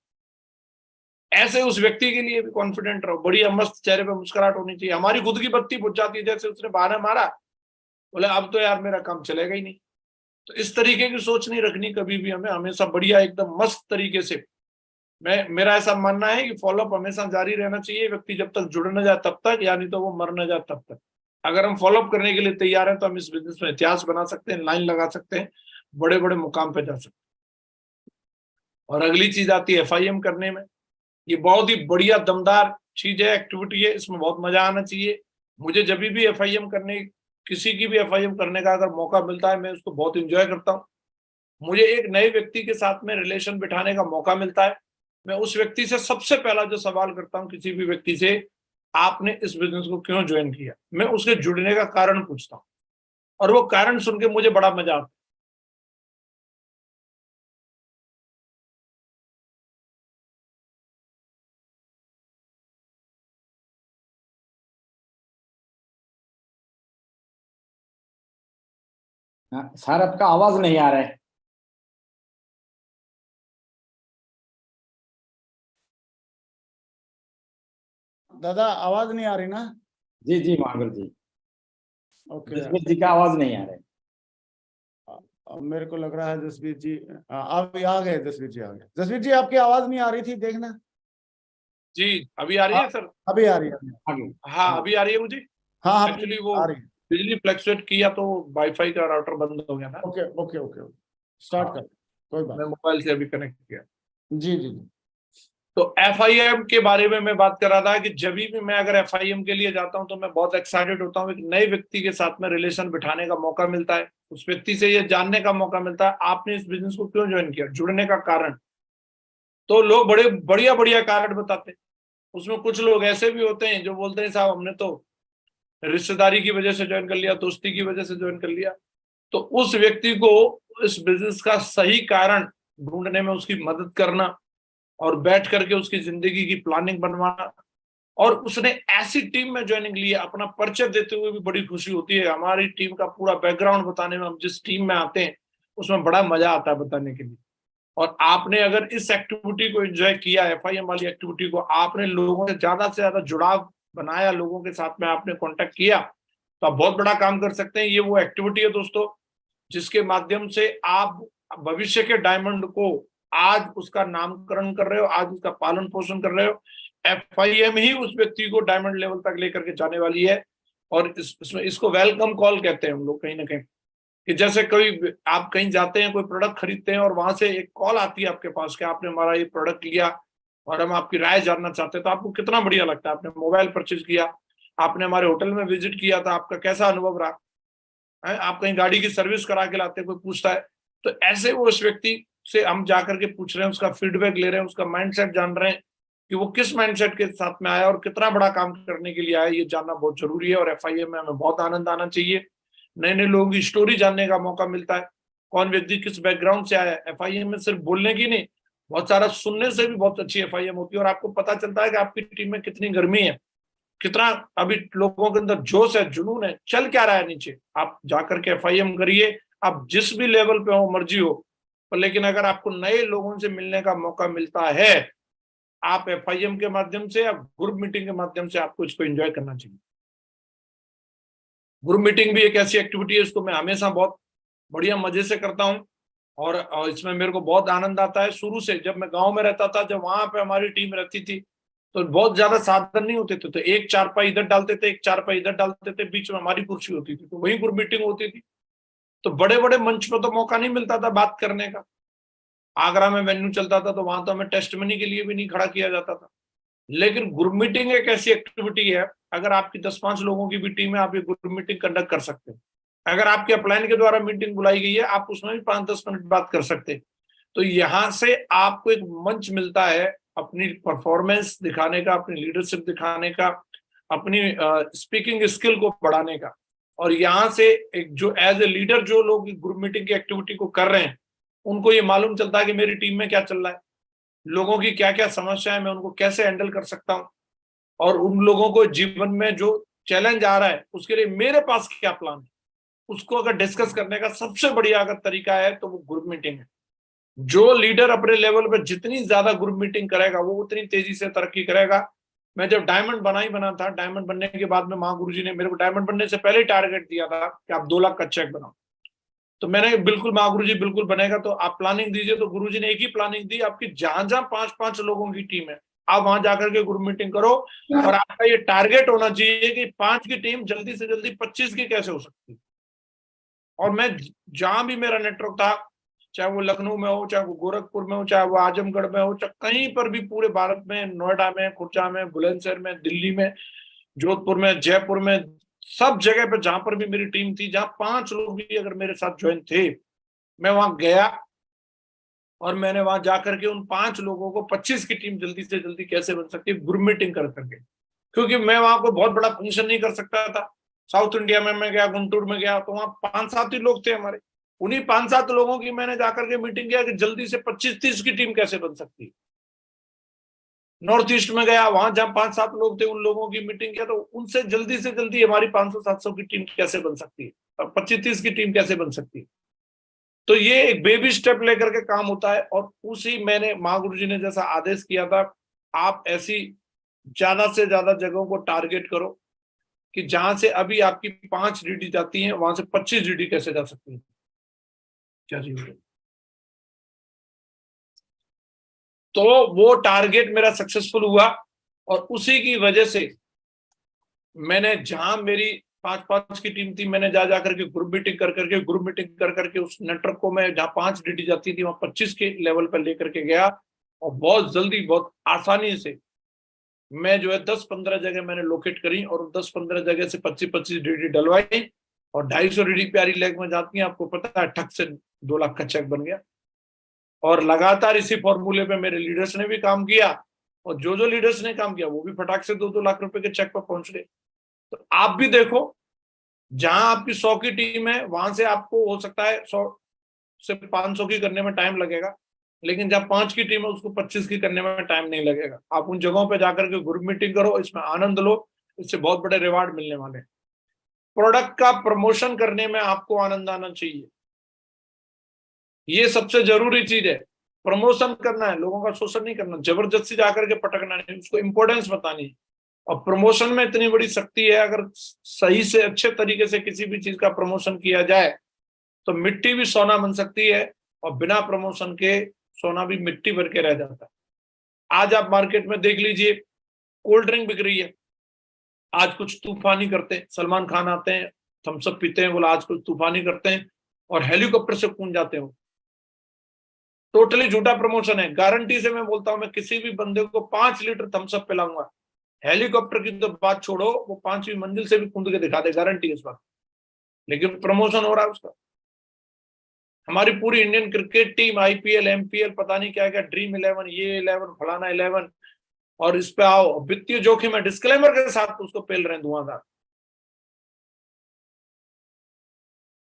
ऐसे उस व्यक्ति के लिए भी कॉन्फिडेंट रहो, बढ़िया मस्त चेहरे पे मुस्कुराहट होनी चाहिए। हमारी खुद की बत्ती बुझ जाती है, जैसे उसने बहाना मारा, बोले अब तो यार मेरा काम चलेगा ही नहीं। तो इस तरीके की सोच नहीं रखनी कभी भी हमें, हमेशा बढ़िया एकदम मस्त तरीके से। मेरा ऐसा मानना है कि फॉलोअप हमेशा जारी रहना चाहिए, व्यक्ति जब तक जुड़ न जाए तब तक, यानी तो वो मर न जाए तब तक। अगर हम फॉलोअप करने के लिए तैयार हैं तो हम इस बिजनेस में इतिहास बना सकते हैं, लाइन लगा सकते हैं, बड़े बड़े मुकाम पे जा सकते हैं। और अगली चीज आती है FIM करने में। ये बहुत ही बढ़िया दमदार चीज है, एक्टिविटी है, इसमें बहुत मजा आना चाहिए। मुझे जब भी FIM करने, किसी की भी FIM करने का अगर मौका मिलता है, मैं उसको बहुत इंजॉय करता हूँ। मुझे एक नए व्यक्ति के साथ में रिलेशन बिठाने का मौका मिलता है, मैं उस व्यक्ति से सबसे पहला जो सवाल करता हूँ, किसी भी व्यक्ति से, आपने इस बिजनेस को क्यों ज्वाइन किया, मैं उसके जुड़ने का कारण पूछता हूँ, और वो कारण सुन के मुझे बड़ा मजा आता है। हाँ, सर आपका आवाज नहीं आ रहा है। दादा आवाज नहीं आ रही ना? जी जी महावीर जी, ओके। जसवीर जी का आवाज नहीं आ रहा है। अब मेरे को लग रहा है जसवीर जी अब आ गए। जसवीर जी आ गए। जसवीर जी आपकी आवाज नहीं आ रही थी, देखना। जी अभी आ रही है सर? अभी आ रही है। आगे। हाँ अभी आ रही है मुझे। हाँ हाँ एक्चुअली वो आ रही है। बिजली फ्लक्चुएट किया तो वाईफाई का राउटर बंद हो गया था। Okay okay okay okay, start कर, कोई बात मैं मोबाइल से अभी कनेक्ट किया। जी जी जी। तो FIM के बारे में मैं बात कर रहा था कि जब भी मैं अगर FIM के लिए जाता हूं तो मैं बहुत एक्साइटेड होता हूं। एक नए व्यक्ति के साथ में रिलेशन बिठाने का मौका मिलता है, उस व्यक्ति से ये जानने का मौका मिलता है आपने इस बिजनेस को क्यों ज्वाइन किया, जुड़ने का कारण। तो लोग बड़े बढ़िया बढ़िया कारण बताते हैं। उसमें कुछ लोग ऐसे भी होते हैं जो बोलते हैं साहब हमने तो रिश्तेदारी की वजह से ज्वाइन कर लिया, दोस्ती की वजह से ज्वाइन कर लिया। तो उस व्यक्ति को इस बिजनेस का सही कारण ढूंढने में उसकी मदद करना, और बैठ करके उसकी जिंदगी की प्लानिंग बनवाना। और उसने ऐसी टीम में ज्वाइनिंग ली है, अपना परिचय देते हुए भी बड़ी खुशी होती है। हमारी टीम का पूरा बैकग्राउंड बताने में, हम जिस टीम में आते हैं उसमें बड़ा मजा आता है बताने के लिए। और आपने अगर इस एक्टिविटी को एंजॉय किया, FIM वाली एक्टिविटी को, आपने लोगों से ज्यादा जुड़ाव बनाया, लोगों के साथ में आपने कांटेक्ट किया, तो आप बहुत बड़ा काम कर सकते हैं। ये वो एक्टिविटी है दोस्तों जिसके माध्यम से आप भविष्य के डायमंड को आज उसका नामकरण कर रहे हो, आज उसका पालन पोषण कर रहे हो। FIM ही उस व्यक्ति को डायमंड लेवल तक लेकर के जाने वाली है। और इसमें इसको वेलकम कॉल कहते हैं हम लोग कहीं ना कहीं, कि जैसे कोई आप कहीं जाते हैं, कोई प्रोडक्ट खरीदते हैं और वहां से एक कॉल आती है आपके पास कि आपने हमारा ये प्रोडक्ट लिया और हम आपकी राय जानना चाहते हैं, तो आपको कितना बढ़िया लगता है। आपने मोबाइल परचेज किया, आपने हमारे होटल में विजिट किया था, आपका कैसा अनुभव रहा है, आप कहीं गाड़ी की सर्विस करा के लाते हैं, कोई पूछता है, तो ऐसे वो उस व्यक्ति से हम जाकर के पूछ रहे हैं, उसका फीडबैक ले रहे हैं, उसका माइंडसेट जान रहे हैं कि वो किस माइंडसेट के साथ में आया और कितना बड़ा काम करने के लिए आया। ये जानना बहुत जरूरी है। और FIM में हमें बहुत आनंद आना चाहिए। नए नए लोगों की स्टोरी जानने का मौका मिलता है, कौन व्यक्ति किस बैकग्राउंड से आया है। FIM में सिर्फ बोलने की नहीं, बहुत सारा सुनने से भी बहुत अच्छी FIM होती है। और आपको पता चलता है कि आपकी टीम में कितनी गर्मी है, कितना अभी लोगों के अंदर जोश है, जुनून है, चल क्या रहा है नीचे। आप जाकर के FIM करिए, आप जिस भी लेवल पे हो, मर्जी हो, पर लेकिन अगर आपको नए लोगों से मिलने का मौका मिलता है, आप FIM के माध्यम से या ग्रुप मीटिंग के माध्यम से आपको इसको एंजॉय करना चाहिए। ग्रुप मीटिंग भी एक ऐसी एक्टिविटी है, इसको मैं हमेशा बहुत बढ़िया मजे से करता हूँ। और इसमें मेरे को बहुत आनंद आता है। शुरू से जब मैं गांव में रहता था, जब वहां पे हमारी टीम रहती थी, तो बहुत ज्यादा साधन नहीं होते थे, तो एक चारपाई इधर डालते थे, एक चारपाई इधर डालते थे, बीच में हमारी कुर्सी होती थी, तो वही ग्रुप मीटिंग होती थी। तो बड़े बड़े मंच पर तो मौका नहीं मिलता था बात करने का। आगरा में वेन्यू चलता था, तो वहां तो हमें टेस्ट मनी के लिए भी नहीं खड़ा किया जाता था। लेकिन ग्रुप मीटिंग एक ऐसी एक्टिविटी है, अगर आपकी 10-5 लोगों की भी टीम है, आप ये ग्रुप मीटिंग कंडक्ट कर सकते हैं। अगर आपके अपलाइन के द्वारा मीटिंग बुलाई गई है, आप उसमें भी 5-10 मिनट बात कर सकते हैं। तो यहाँ से आपको एक मंच मिलता है अपनी परफॉर्मेंस दिखाने का, अपनी लीडरशिप दिखाने का, अपनी स्पीकिंग स्किल को बढ़ाने का। और यहाँ से एक जो एज ए लीडर जो लोग ग्रुप मीटिंग की एक्टिविटी को कर रहे हैं, उनको ये मालूम चलता है कि मेरी टीम में क्या चल रहा है, लोगों की क्या क्या समस्या है, मैं उनको कैसे हैंडल कर सकता हूँ, और उन लोगों को जीवन में जो चैलेंज आ रहा है उसके लिए मेरे पास क्या प्लान है, उसको अगर डिस्कस करने का सबसे बढ़िया अगर तरीका है तो वो ग्रुप मीटिंग है। जो लीडर अपने लेवल पर जितनी ज्यादा ग्रुप मीटिंग करेगा, वो उतनी तेजी से तरक्की करेगा। मैं जब डायमंड बना था, डायमंड बनने के बाद में महागुरु जी ने मेरे को डायमंड बनने से पहले टारगेट दिया था कि आप 2 लाख का चेक बनाओ। तो मैंने बिल्कुल महागुरु जी बिल्कुल बनेगा, तो आप प्लानिंग दीजिए। तो गुरु जी ने एक ही प्लानिंग दी, आपकी जहां जहां 5-5 लोगों की टीम है, आप वहां जाकर के ग्रुप मीटिंग करो। और आपका ये टारगेट होना चाहिए कि 5 की टीम जल्दी से जल्दी 25 की कैसे हो सकती है। और मैं जहां भी मेरा नेटवर्क था, चाहे वो लखनऊ में हो, चाहे वो गोरखपुर में हो, चाहे वो आजमगढ़ में हो, चाहे कहीं पर भी पूरे भारत में, नोएडा में, खुर्जा में, बुलंदशहर में, दिल्ली में, जोधपुर में, जयपुर में, सब जगह पे जहां पर भी मेरी टीम थी, जहां 5 लोग भी अगर मेरे साथ ज्वाइन थे, मैं वहां गया और मैंने वहां जाकर के उन 5 लोगों को 25 की टीम जल्दी से जल्दी कैसे बन सकती है, ग्रुप मीटिंग कर करके, क्योंकि मैं वहां कोई बहुत बड़ा फंक्शन नहीं कर सकता था। साउथ इंडिया में मैं गया, गुंटूर में गया, तो वहां 5-7 ही लोग थे हमारे। उन्हीं 5-7 लोगों की मैंने जाकर के मीटिंग किया कि जल्दी से 25-30 की टीम कैसे बन सकती है। नॉर्थ ईस्ट में गया, वहां जहां 5-7 लोग थे, उन लोगों की मीटिंग किया, तो उनसे जल्दी से जल्दी हमारी 500-700 की टीम कैसे बन सकती है, और 25-30 की टीम कैसे बन सकती है। तो ये एक बेबी स्टेप लेकर के काम होता है, और उसी मैंने महागुरु जी ने जैसा आदेश किया था, आप ऐसी ज्यादा से ज्यादा जगहों को टारगेट करो कि जहां से अभी आपकी 5 डीडी जाती हैं, वहां से 25 डीडी कैसे जा सकती है। क्या जी? तो वो टारगेट मेरा सक्सेसफुल हुआ, और उसी की वजह से मैंने जहां मेरी 5-5 की टीम थी, मैंने जा करके ग्रुप मीटिंग कर करके उस नेटवर्क को मैं जहां 5 डीडी जाती थी, वहां 25 के लेवल पर लेकर के गया, और बहुत जल्दी, बहुत आसानी से मैं जो है 10-15 जगह मैंने लोकेट करी, और 10-15 जगह से 25-25 डीडी डलवाई, और 250 डीडी प्यारी लेग में जाती है, आपको पता है, ठक से 2 लाख का चेक बन गया। और लगातार इसी फॉर्मूले पे मेरे लीडर्स ने भी काम किया, और जो जो लीडर्स ने काम किया वो भी फटाक से 2-2 लाख रुपए के चेक पर पहुंच गए। तो आप भी देखो, जहां आपकी 100 की टीम है, वहां से आपको हो सकता है 100 से 500 की करने में टाइम लगेगा, लेकिन जब 5 की टीम है, उसको 25 की करने में टाइम नहीं लगेगा। आप उन जगहों पे जाकर के ग्रुप मीटिंग करो, इसमें आनंद लो, इससे बहुत बड़े रिवार्ड मिलने वाले हैं। प्रोडक्ट का प्रमोशन करने में आपको आनंद आना चाहिए, ये सबसे जरूरी चीज है। प्रमोशन करना है, लोगों का शोषण नहीं करना, जबरदस्ती जाकर के पटकना नहीं, उसको इंपॉर्टेंस बतानी है। और प्रमोशन में इतनी बड़ी शक्ति है, अगर सही से अच्छे तरीके से किसी भी चीज का प्रमोशन किया जाए, तो मिट्टी भी सोना बन सकती है, और बिना प्रमोशन के सोना भी मिट्टी भर के रह जाता है। आज आप मार्केट में देख लीजिए, कोल्ड ड्रिंक बिक रही है, आज कुछ तूफानी करते हैं, सलमान खान आते हैं, थम्सअप पीते हैं, बोला आज कुछ तूफानी करते हैं, और हेलीकॉप्टर से कूद जाते हो। टोटली झूठा प्रमोशन है। गारंटी से मैं बोलता हूं, मैं किसी भी बंदे को 5 लीटर थम्सअप पिलाऊंगा, हेलीकॉप्टर की तो बात छोड़ो, वो 5वीं मंजिल से भी कूद के दिखा दे, गारंटी इस बात। लेकिन प्रमोशन हो रहा है उसका। हमारी पूरी Indian cricket team, IPL, MPL, पता नहीं क्या क्या, ड्रीम 11, ये 11, फलाना 11, और इस पे आओ, वित्तीय जोखिम है, डिस्क्लेमर के साथ उसको पेल रहे हैं धुआंधार।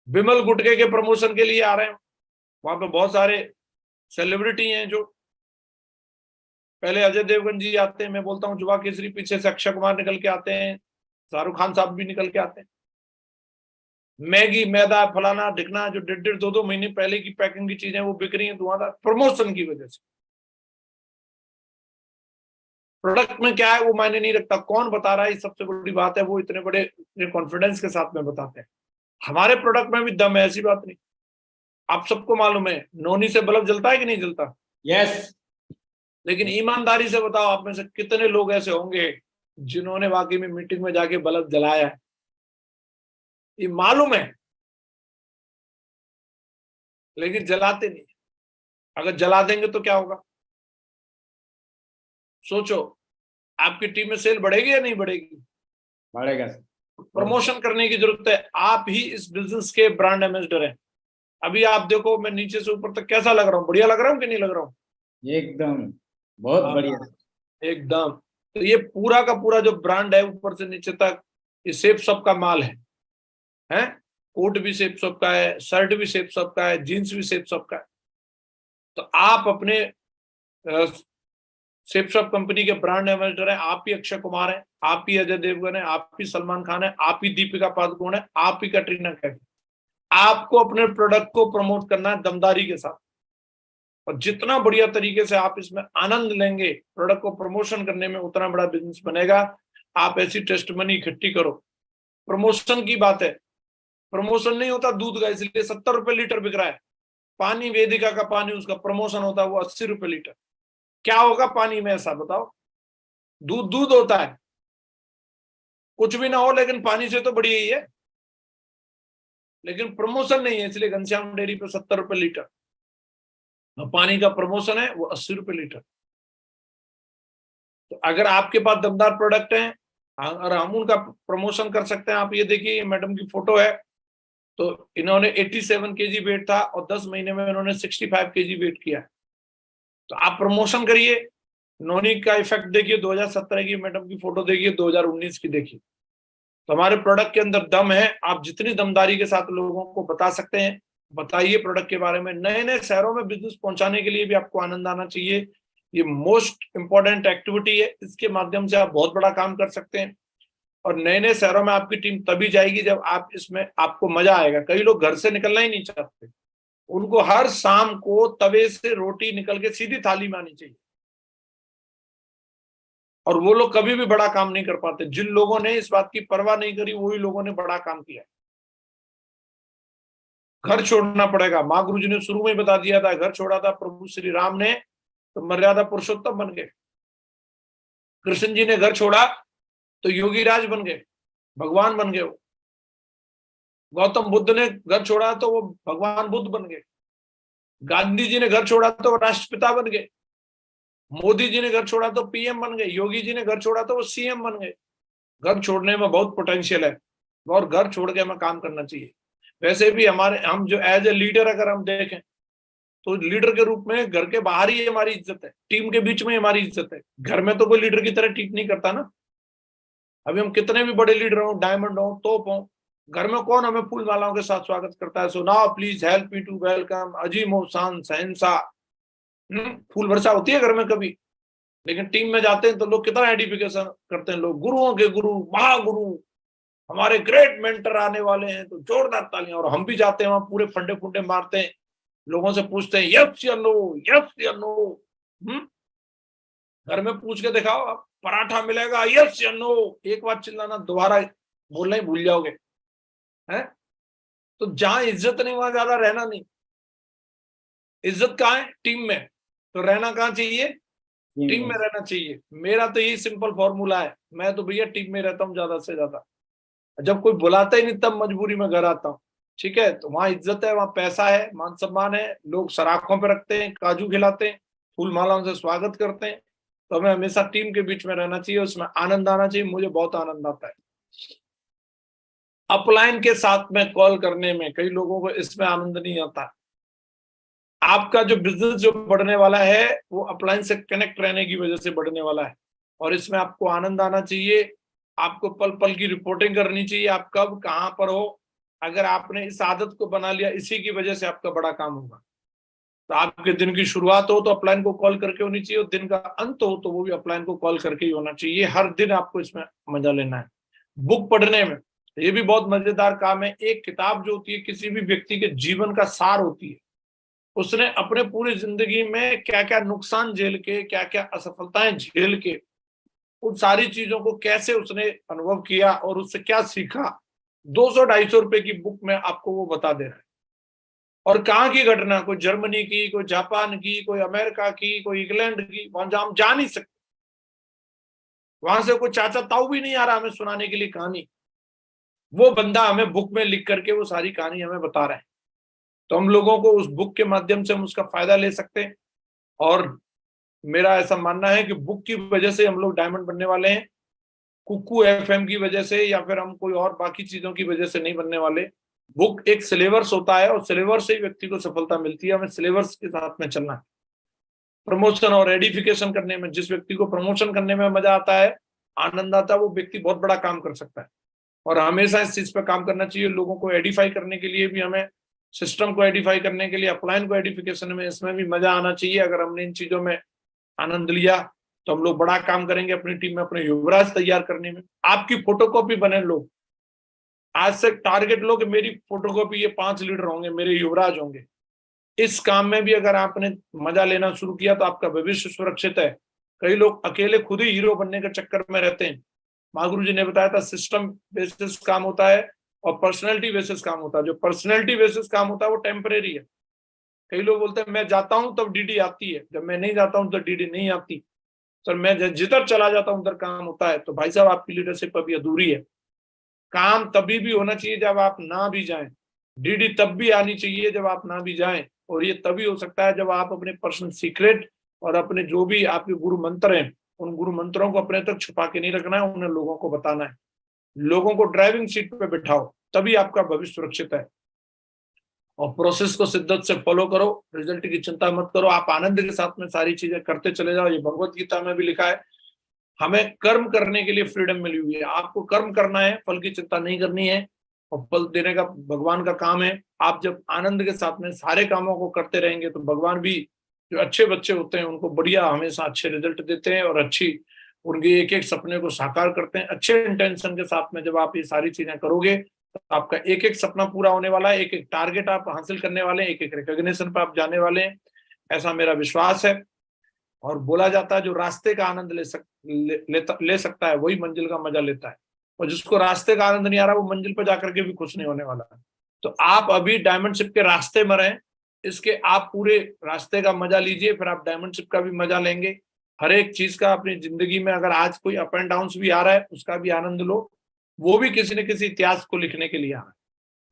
विमल गुटके के प्रमोशन के लिए आ रहे हैं, वहां पे बहुत सारे सेलिब्रिटी हैं, जो पहले अजय देवगन जी आते हैं, मैं बोलता हूँ जुआ केसरी, पीछे से अक्षय कुमार निकल के आते हैं, शाहरुख खान साहब भी निकल के आते हैं। मैगी, मैदा, फलाना ढिकना, जो 1.5-2 महीने पहले की पैकिंग की चीजें वो बिक रही हैं धुआंधार, प्रमोशन की वजह से। प्रोडक्ट में क्या है वो मायने नहीं रखता, कौन बता रहा है, सबसे बड़ी बात है। वो इतने बड़े कॉन्फिडेंस के साथ में बताते हैं। हमारे प्रोडक्ट में भी दम है, ऐसी बात नहीं। आप सबको मालूम है, नोनी से बल्ब जलता है कि नहीं जलता? यस। लेकिन ईमानदारी से बताओ, आप में से कितने लोग ऐसे होंगे जिन्होंने वाकई में मीटिंग में जाके बल्ब जलाया है? ये मालूम है, लेकिन जलाते नहीं। अगर जला देंगे तो क्या होगा? सोचो, आपकी टीम में सेल बढ़ेगी या नहीं बढ़ेगी? बढ़ेगा। प्रमोशन करने की जरूरत है। आप ही इस बिजनेस के ब्रांड एम्बेसडर हैं। अभी आप देखो, मैं नीचे से ऊपर तक कैसा लग रहा हूँ? बढ़िया लग रहा हूँ कि नहीं लग रहा हूँ? एकदम बहुत बढ़िया। एकदम। तो ये पूरा का पूरा जो ब्रांड है, ऊपर से नीचे तक, ये सेफ सब का माल है? कोट भी सेफ सब का है, शर्ट भी सेफ सब का है, जीन्स भी सेफ सब का है। तो आप अपने सेफ सब कंपनी के ब्रांड एम्बेसडर हैं। आप ही अक्षय कुमार हैं, आप ही अजय देवगन है, आप ही सलमान खान है, आप ही दीपिका पादुकोण है, आप ही कैटरीना कैफ। आपको अपने प्रोडक्ट को प्रमोट करना है दमदारी के साथ, और जितना बढ़िया तरीके से आप इसमें आनंद लेंगे, प्रोडक्ट को प्रमोशन करने में उतना बड़ा बिजनेस बनेगा। आप ऐसी टेस्ट मनी इकट्ठी करो। प्रमोशन की बात है, प्रमोशन नहीं होता दूध का, इसलिए 70 रुपए लीटर बिक रहा है। पानी, वेदिका का पानी, उसका प्रमोशन होता है वो 80 रुपए लीटर। क्या होगा पानी में, ऐसा बताओ? दूध दूध होता है, कुछ भी ना हो, लेकिन पानी से तो बढ़िया ही है। लेकिन प्रमोशन नहीं है, इसलिए घनश्याम डेयरी पे 70 रुपए लीटर। पानी का प्रमोशन है वो 80 रुपए लीटर। तो अगर आपके पास दमदार प्रोडक्ट है और हम उनका प्रमोशन कर सकते हैं। आप ये देखिए, मैडम की फोटो है, तो इन्होंने 87 केजी वेट था और 10 महीने में इन्होंने 65 केजी वेट किया। तो आप प्रमोशन करिए। नोनी का इफेक्ट देखिए, 2017 की मैडम की फोटो देखिए, 2019 की देखिए। तो हमारे प्रोडक्ट के अंदर दम है। आप जितनी दमदारी के साथ लोगों को बता सकते हैं, बताइए प्रोडक्ट के बारे में। नए नए शहरों में बिजनेस पहुंचाने के लिए भी आपको आनंद आना चाहिए। ये मोस्ट इंपॉर्टेंट एक्टिविटी है, इसके माध्यम से आप बहुत बड़ा काम कर सकते हैं। और नए नए शहरों में आपकी टीम तभी जाएगी जब आप इसमें आपको मजा आएगा। कई लोग घर से निकलना ही नहीं चाहते, उनको हर शाम को तवे से रोटी निकल के सीधी थाली में आनी चाहिए, और वो लोग कभी भी बड़ा काम नहीं कर पाते। जिन लोगों ने इस बात की परवाह नहीं करी, वही लोगों ने बड़ा काम किया। घर छोड़ना पड़ेगा। माँ गुरु जी ने शुरू में ही बता दिया था, घर छोड़ा था प्रभु श्री राम ने तो मर्यादा पुरुषोत्तम बन गए। कृष्ण जी ने घर छोड़ा तो योगीराज बन गए, भगवान बन गए वो। गौतम बुद्ध ने घर छोड़ा तो वो भगवान बुद्ध बन गए। गांधी जी ने घर छोड़ा तो वो राष्ट्रपिता बन गए। मोदी जी ने घर छोड़ा तो पीएम बन गए। योगी जी ने घर छोड़ा तो वो सीएम बन गए। घर छोड़ने में बहुत पोटेंशियल है और घर छोड़ के हमें काम करना चाहिए। वैसे भी हम जो एज ए लीडर अगर हम देखें तो लीडर के रूप में घर के बाहर ही हमारी इज्जत है, टीम के बीच में हमारी इज्जत है। घर में तो कोई लीडर की तरह ट्रीट नहीं करता ना। अभी हम कितने भी बड़े लीडर हो, डायमंड हो, तोप हो, घर में कौन हमें फूल मालाओं के साथ स्वागत करता है? So now please help me to welcome अजीम शान शहंशाह। फूल वर्षा होती है घर में कभी? लेकिन टीम में जाते हैं तो लोग कितना एडिफिकेशन करते हैं। लोग गुरुओं के गुरु, महागुरु, हमारे ग्रेट मेंटर आने वाले हैं तो जोरदार तालियां। और हम भी जाते हैं वहां, पूरे फंडे फुंडे मारते हैं, लोगों से पूछते हैं यस या नो, यस या नो। घर में पूछ के दिखाओ, आप पराठा मिलेगा यस या नो, एक बार चिल्लाना, दोबारा बोलना ही भूल जाओगे। है तो जहां इज्जत नहीं वहां ज्यादा रहना नहीं। इज्जत कहाँ है? टीम में। तो रहना कहाँ चाहिए? टीम में रहना चाहिए। मेरा तो यही सिंपल फॉर्मूला है। मैं तो भैया टीम में रहता हूँ ज्यादा से ज्यादा। जब कोई बुलाता ही नहीं तब मजबूरी में घर आता हूँ। ठीक है, तो वहां इज्जत है, वहां पैसा है, मान सम्मान है, लोग सराखों पे रखते हैं, काजू खिलाते हैं, फूल मालाओं से स्वागत करते हैं। तो हमें हमेशा टीम के बीच में रहना चाहिए, उसमें आनंद आना चाहिए। मुझे बहुत आनंद आता है अपलाइन के साथ में कॉल करने में। कई लोगों को इसमें आनंद नहीं आता। आपका जो बिजनेस जो बढ़ने वाला है वो अपलाइन से कनेक्ट रहने की वजह से बढ़ने वाला है, और इसमें आपको आनंद आना चाहिए। आपको पल पल की रिपोर्टिंग करनी चाहिए, आप कब कहाँ पर हो। अगर आपने इस आदत को बना लिया, इसी की वजह से आपका बड़ा काम होगा। तो आपके दिन की शुरुआत हो तो अपलाइन को कॉल करके होनी चाहिए, और दिन का अंत हो तो वो भी अपलाइन को कॉल करके ही होना चाहिए। हर दिन आपको इसमें मजा लेना है। बुक पढ़ने में ये भी बहुत मजेदार काम है। एक किताब जो होती है किसी भी व्यक्ति के जीवन का सार होती है। उसने अपने पूरी जिंदगी में क्या क्या नुकसान झेल के, क्या क्या असफलताएं झेल के, उन सारी चीजों को कैसे उसने अनुभव किया और उससे क्या सीखा, 200-250 रुपए की बुक में आपको वो बता दे रहा है। और कहाँ की घटना, कोई जर्मनी की, कोई जापान की, कोई अमेरिका की, कोई इंग्लैंड की, वहां हम जा नहीं सकते। वहां से कोई चाचा ताऊ भी नहीं आ रहा हमें सुनाने के लिए कहानी। वो बंदा हमें बुक में लिख करके वो सारी कहानी हमें बता रहा है। तो हम लोगों को उस बुक के माध्यम से हम उसका फायदा ले सकते हैं। और मेरा ऐसा मानना है कि बुक की वजह से हम लोग डायमंड बनने वाले हैं। कुकू एफएम की वजह से या फिर हम कोई और बाकी चीजों की वजह से नहीं बनने वाले। बुक एक सिलेबस होता है और सिलेबस से ही व्यक्ति को सफलता मिलती है। हमें सिलेबस के साथ में चलना है। प्रमोशन और एडिफिकेशन करने में, जिस व्यक्ति को प्रमोशन करने में मजा आता है, आनंद आता है, वो व्यक्ति बहुत बड़ा काम कर सकता है। और हमेशा इस चीज पर काम करना चाहिए। लोगों को एडिफाई करने के लिए भी हमें, सिस्टम को एडिफाई करने के लिए, अपलाइन को एडिफिकेशन में, इसमें भी मजा आना चाहिए। अगर हमने इन चीजों में आनंद लिया तो हम लोग बड़ा काम करेंगे अपनी टीम में, अपने युवराज तैयार करने में। आपकी फोटोकॉपी बने लोग। आज से टारगेट लो कि मेरी फोटोकॉपी ये 5 लीडर होंगे, मेरे युवराज होंगे। इस काम में भी अगर आपने मजा लेना शुरू किया तो आपका भविष्य सुरक्षित है। कई लोग अकेले खुद ही हीरो बनने के चक्कर में रहते हैं। महागुरु जी ने बताया था सिस्टम बेसिस काम होता है और पर्सनैलिटी बेसिस काम होता है। जो पर्सनैलिटी बेसिस काम होता है वो टेम्परेरी है। कई लोग बोलते हैं मैं जाता हूं तब डीडी आती है, जब मैं नहीं जाता हूं तो डीडी नहीं आती। सर मैं जिधर चला जाता हूं उधर काम होता है। तो भाई साहब आपकी लीडरशिप अभी अधूरी है। काम तभी भी होना चाहिए जब आप ना भी जाएं। डीडी तब भी आनी चाहिए जब आप ना भी जाएं, और ये तभी हो सकता है जब आप अपने पर्सनल सीक्रेट और अपने जो भी आपके गुरु मंत्र हैं, उन गुरु मंत्रों को अपने तक छुपा के नहीं रखना है, उन्हें लोगों को बताना है। लोगों को ड्राइविंग सीट पे बिठाओ, तभी आपका भविष्य सुरक्षित है। और प्रोसेस को शिद्दत से फॉलो करो, रिजल्ट की चिंता मत करो, आप आनंद के साथ में सारी चीजें करते चले जाओ। ये भगवत गीता में भी लिखा है, हमें कर्म करने के लिए फ्रीडम मिली हुई है। आपको कर्म करना है, फल की चिंता नहीं करनी है, और फल देने का भगवान का काम है। आप जब आनंद के साथ में सारे कामों को करते रहेंगे तो भगवान भी, जो अच्छे बच्चे होते हैं उनको बढ़िया हमेशा अच्छे रिजल्ट देते हैं और अच्छी उनके एक एक सपने को साकार करते हैं। अच्छे इंटेंशन के साथ में जब आप ये सारी चीजें करोगे तो आपका एक एक सपना पूरा होने वाला है, एक एक टारगेट आप हासिल करने वाले हैं, एक एक रिकॉग्निशन पर आप जाने वाले हैं, ऐसा मेरा विश्वास है। और बोला जाता है जो रास्ते का आनंद ले सकता है वही मंजिल का मजा लेता है, और जिसको रास्ते का आनंद नहीं आ रहा वो मंजिल पर जाकर के भी खुश नहीं होने वाला है। तो आप अभी डायमंडशिप के रास्ते में रहें, इसके आप पूरे रास्ते का मजा लीजिए, फिर आप डायमंडशिप का भी मजा लेंगे। हर एक चीज का अपनी जिंदगी में, अगर आज कोई अप एंड डाउन भी आ रहा है उसका भी आनंद लो, वो भी किसी न किसी इतिहास को लिखने के लिए आ रहा है।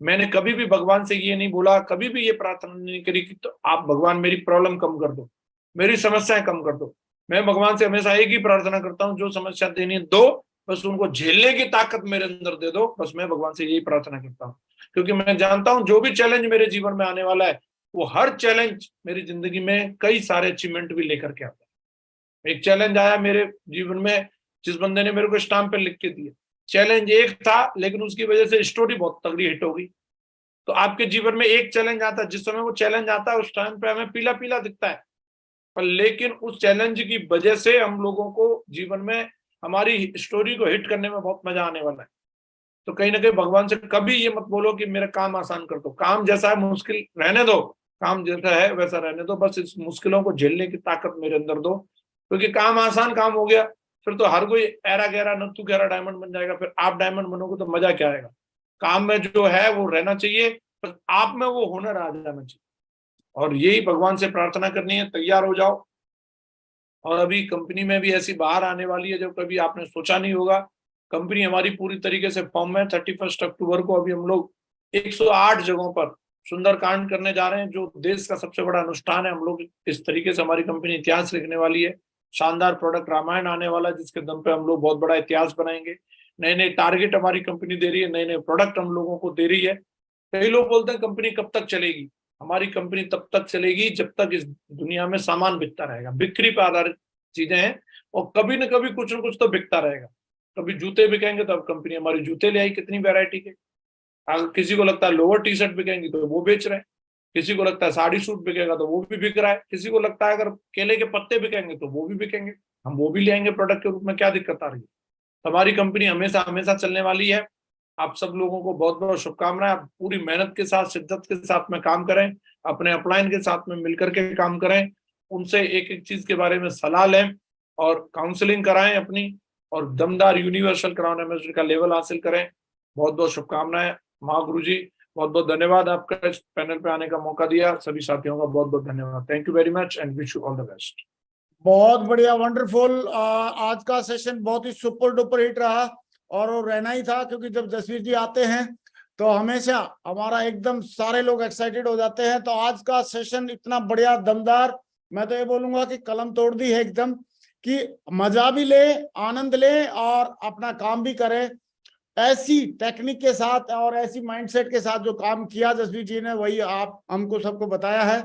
मैंने कभी भी भगवान से ये नहीं बोला, कभी भी ये प्रार्थना नहीं करी कि तो आप भगवान मेरी प्रॉब्लम कम कर दो, मेरी समस्याएं कम कर दो। मैं भगवान से हमेशा एक ही प्रार्थना करता हूँ, जो समस्या देनी दो, बस उनको झेलने की ताकत मेरे अंदर दे दो। बस मैं भगवान से यही प्रार्थना करता हूँ, क्योंकि मैं जानता हूँ जो भी चैलेंज मेरे जीवन में आने वाला है, वो हर चैलेंज मेरी जिंदगी में कई सारे अचीवमेंट भी लेकर के आता है। एक चैलेंज आया मेरे जीवन में, जिस बंदे ने मेरे को स्टाम्प पे लिख के दिया। चैलेंज एक था, लेकिन उसकी वजह से स्टोरी बहुत तगड़ी हिट हो गई। तो आपके जीवन में एक चैलेंज आता है, जिस समय वो चैलेंज आता है उस टाइम पे हमें पीला पीला दिखता है, पर लेकिन उस चैलेंज की वजह से हम लोगों को जीवन में हमारी स्टोरी को हिट करने में बहुत मजा आने वाला है। तो कहीं ना कहीं भगवान से कभी ये मत बोलो कि मेरा काम आसान कर दो, काम जैसा है मुश्किल रहने दो, काम जैसा है वैसा रहने दो, बस इस मुश्किलों को झेलने की ताकत मेरे अंदर दो। क्योंकि काम आसान काम हो गया फिर तो हर कोई ऐरा गहरा नत्थु गहरा डायमंड बन जाएगा, फिर आप डायमंड बनोगे तो मजा क्या आएगा। काम में जो है वो रहना चाहिए, बस आप में वो हुनर आ जाना चाहिए, और यही भगवान से प्रार्थना करनी है। तैयार हो जाओ। और अभी कंपनी में भी ऐसी बाहर आने वाली है जो कभी आपने सोचा नहीं होगा। कंपनी हमारी पूरी तरीके से फॉर्म में 31 अक्टूबर को अभी हम लोग 108 जगहों पर सुंदरकांड करने जा रहे हैं, जो देश का सबसे बड़ा अनुष्ठान है। हम लोग इस तरीके से हमारी कंपनी इतिहास लिखने वाली है। शानदार प्रोडक्ट रामायण आने वाला है, जिसके दम पे हम लोग बहुत बड़ा इतिहास बनाएंगे। नए नए टारगेट हमारी कंपनी दे रही है, नए नए प्रोडक्ट हम लोगों को दे रही है। कई लोग बोलते हैं कंपनी कब तक चलेगी। हमारी कंपनी तब तक चलेगी जब तक इस दुनिया में सामान बिकता रहेगा। बिक्री पर आधारित चीजें हैं, और कभी न कभी कुछ न कुछ तो बिकता रहेगा। कभी जूते बिकेंगे तो अब कंपनी हमारी जूते ले आई, कितनी वैरायटी के। अगर किसी को लगता है लोअर टी शर्ट बिकेंगी तो वो बेच रहे हैं, किसी को लगता है साड़ी सूट बिकेगा तो वो भी बिक रहा है, किसी को लगता है अगर केले के पत्ते बिकेंगे तो वो भी बिकेंगे, हम वो भी ले आएंगे प्रोडक्ट के रूप में। क्या दिक्कत आ रही है। हमारी कंपनी हमेशा हमेशा चलने वाली है। आप सब लोगों को बहुत बहुत शुभकामनाएं। आप पूरी मेहनत के साथ, शिद्दत के साथ में काम करें, अपने अपलाइन के साथ में मिलकर के काम करें, उनसे एक एक चीज के बारे में सलाह लें और काउंसलिंग कराएं अपनी, और दमदार यूनिवर्सल क्राउन एम्बेसडर का लेवल हासिल करें। बहुत बहुत शुभकामनाएं। महागुरु जी बहुत बहुत धन्यवाद, आपका इस पैनल पे आने का मौका दिया। सभी साथियों का बहुत बहुत धन्यवाद। Thank you very much and wish you all the best. बहुत बढ़िया, वंडरफुल। आज का सेशन बहुत ही सुपर डुपर हिट रहा, और वो रहना ही था, क्योंकि जब जसवीर जी आते हैं तो हमेशा हमारा एकदम सारे लोग एक्साइटेड हो जाते हैं। तो आज का सेशन इतना बढ़िया दमदार, मैं तो ये बोलूंगा कि कलम तोड़ दी है एकदम, कि मजा भी ले, आनंद ले और अपना काम भी करें। ऐसी टेक्निक के साथ और ऐसी माइंडसेट के साथ जो काम किया जसवीर जी ने, वही आप हमको सबको बताया है।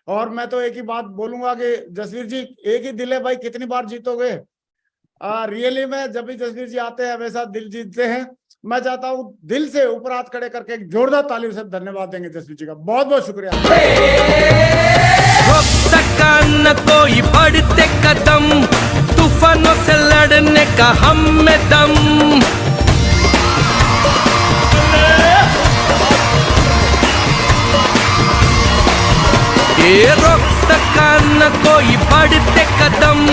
और मैं तो एक ही बात बोलूंगा कि जसवीर जी एक ही दिल है भाई, कितनी बार जीतोगे। रियली में जब भी जसवीर जी आते हैं हमेशा दिल जीतते हैं। मैं चाहता हूँ दिल से ऊपर हाथ खड़े करके एक जोरदार ताली से धन्यवाद देंगे जसवीर जी का। बहुत बहुत शुक्रिया। रोक सका न कोई बढ़ते कदम, तूफानों से लड़ने का हम में दम। ये रोक सका न कोई बढ़ते कदम,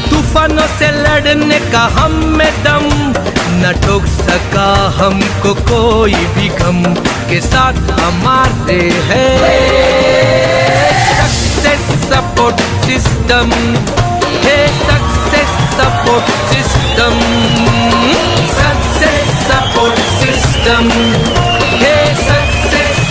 तूफानों से लड़ने का हम में दम। न ठोक सका हमको कोई भी गम, के साथ हमारे हैं सक्सेस सपोर्ट सिस्टम, है success support system, success support system, है success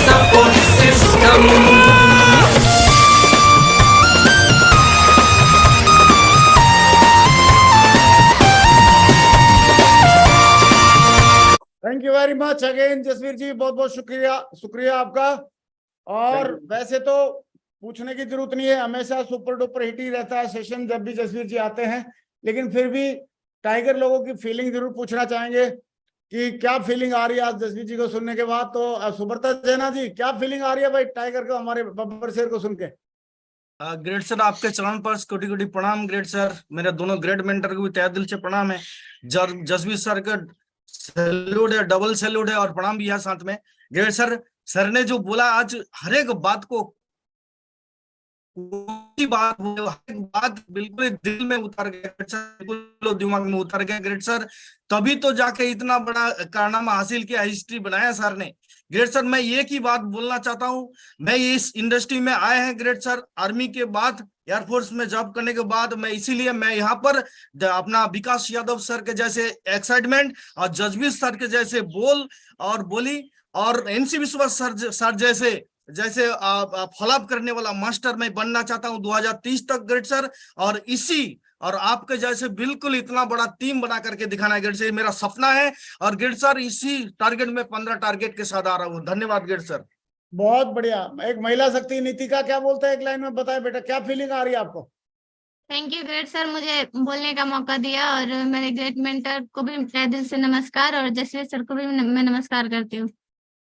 very much again Jasveer ji, बहुत बहुत शुक्रिया, शुक्रिया आपका। और वैसे तो पूछने की जरूरत नहीं है, हमेशा सुपर डुपर हिट ही रहता है सेशन जब भी जसवीर जी आते हैं, लेकिन फिर भी टाइगर लोगों की फीलिंग जरूर पूछना चाहेंगे कि क्या फीलिंग आ रही है आज जसवीर जी को सुनने के बाद। तो सुब्रता जैना जी, क्या फीलिंग आ रही है भाई टाइगर को, हमारे बब्बर शेर को सुन के? ग्रेट सर, आपके चरण पर कोटि कोटि प्रणाम। ग्रेट सर, मेरे दोनों ग्रेट मेंटर को भी तहे दिल से प्रणाम है। जसवीर सर का सैल्यूट है, डबल सैल्यूट है, और प्रणाम भी है साथ में। ग्रेट सर, सर ने जो बोला आज हर एक बात को, कोई बात बिल्कुल दिल में उतर गया, बिल्कुल दिमाग में उतर गया। ग्रेट सर, तभी तो जाके इतना बड़ा कारनामा हासिल किया, हिस्ट्री बनाया सर ने। ग्रेट सर, मैं एक ही बात बोलना चाहता हूँ, मैं इस इंडस्ट्री में आए हैं ग्रेट सर, आर्मी के बाद, एयरफोर्स में जॉब करने के बाद, मैं इसीलिए मैं यहाँ पर अपना विकास यादव सर के जैसे एक्साइटमेंट और जसवीर सर के जैसे बोली और एनसी विश्वास सर जैसे फॉलोअप करने वाला मास्टर मैं बनना चाहता हूं 2030 तक ग्रेट सर। और आपके जैसे बिल्कुल इतना बड़ा टीम बना करके दिखाना है ग्रेट सर, मेरा सपना है। और ग्रेट सर, इसी टारगेट में 15 टारगेट के साथ आ रहा हूँ। धन्यवाद ग्रेट सर। बहुत बढ़िया। एक महिला शक्ति नीतिका क्या बोलते हैं, एक लाइन में बताए बेटा, क्या फीलिंग आ रही है आपको? थैंक यू ग्रेट सर, मुझे बोलने का मौका दिया, और मेरे ग्रेट मेंटर को भी तहे दिल से नमस्कार, और जसवीर सर को भी मैं नमस्कार करती हूँ।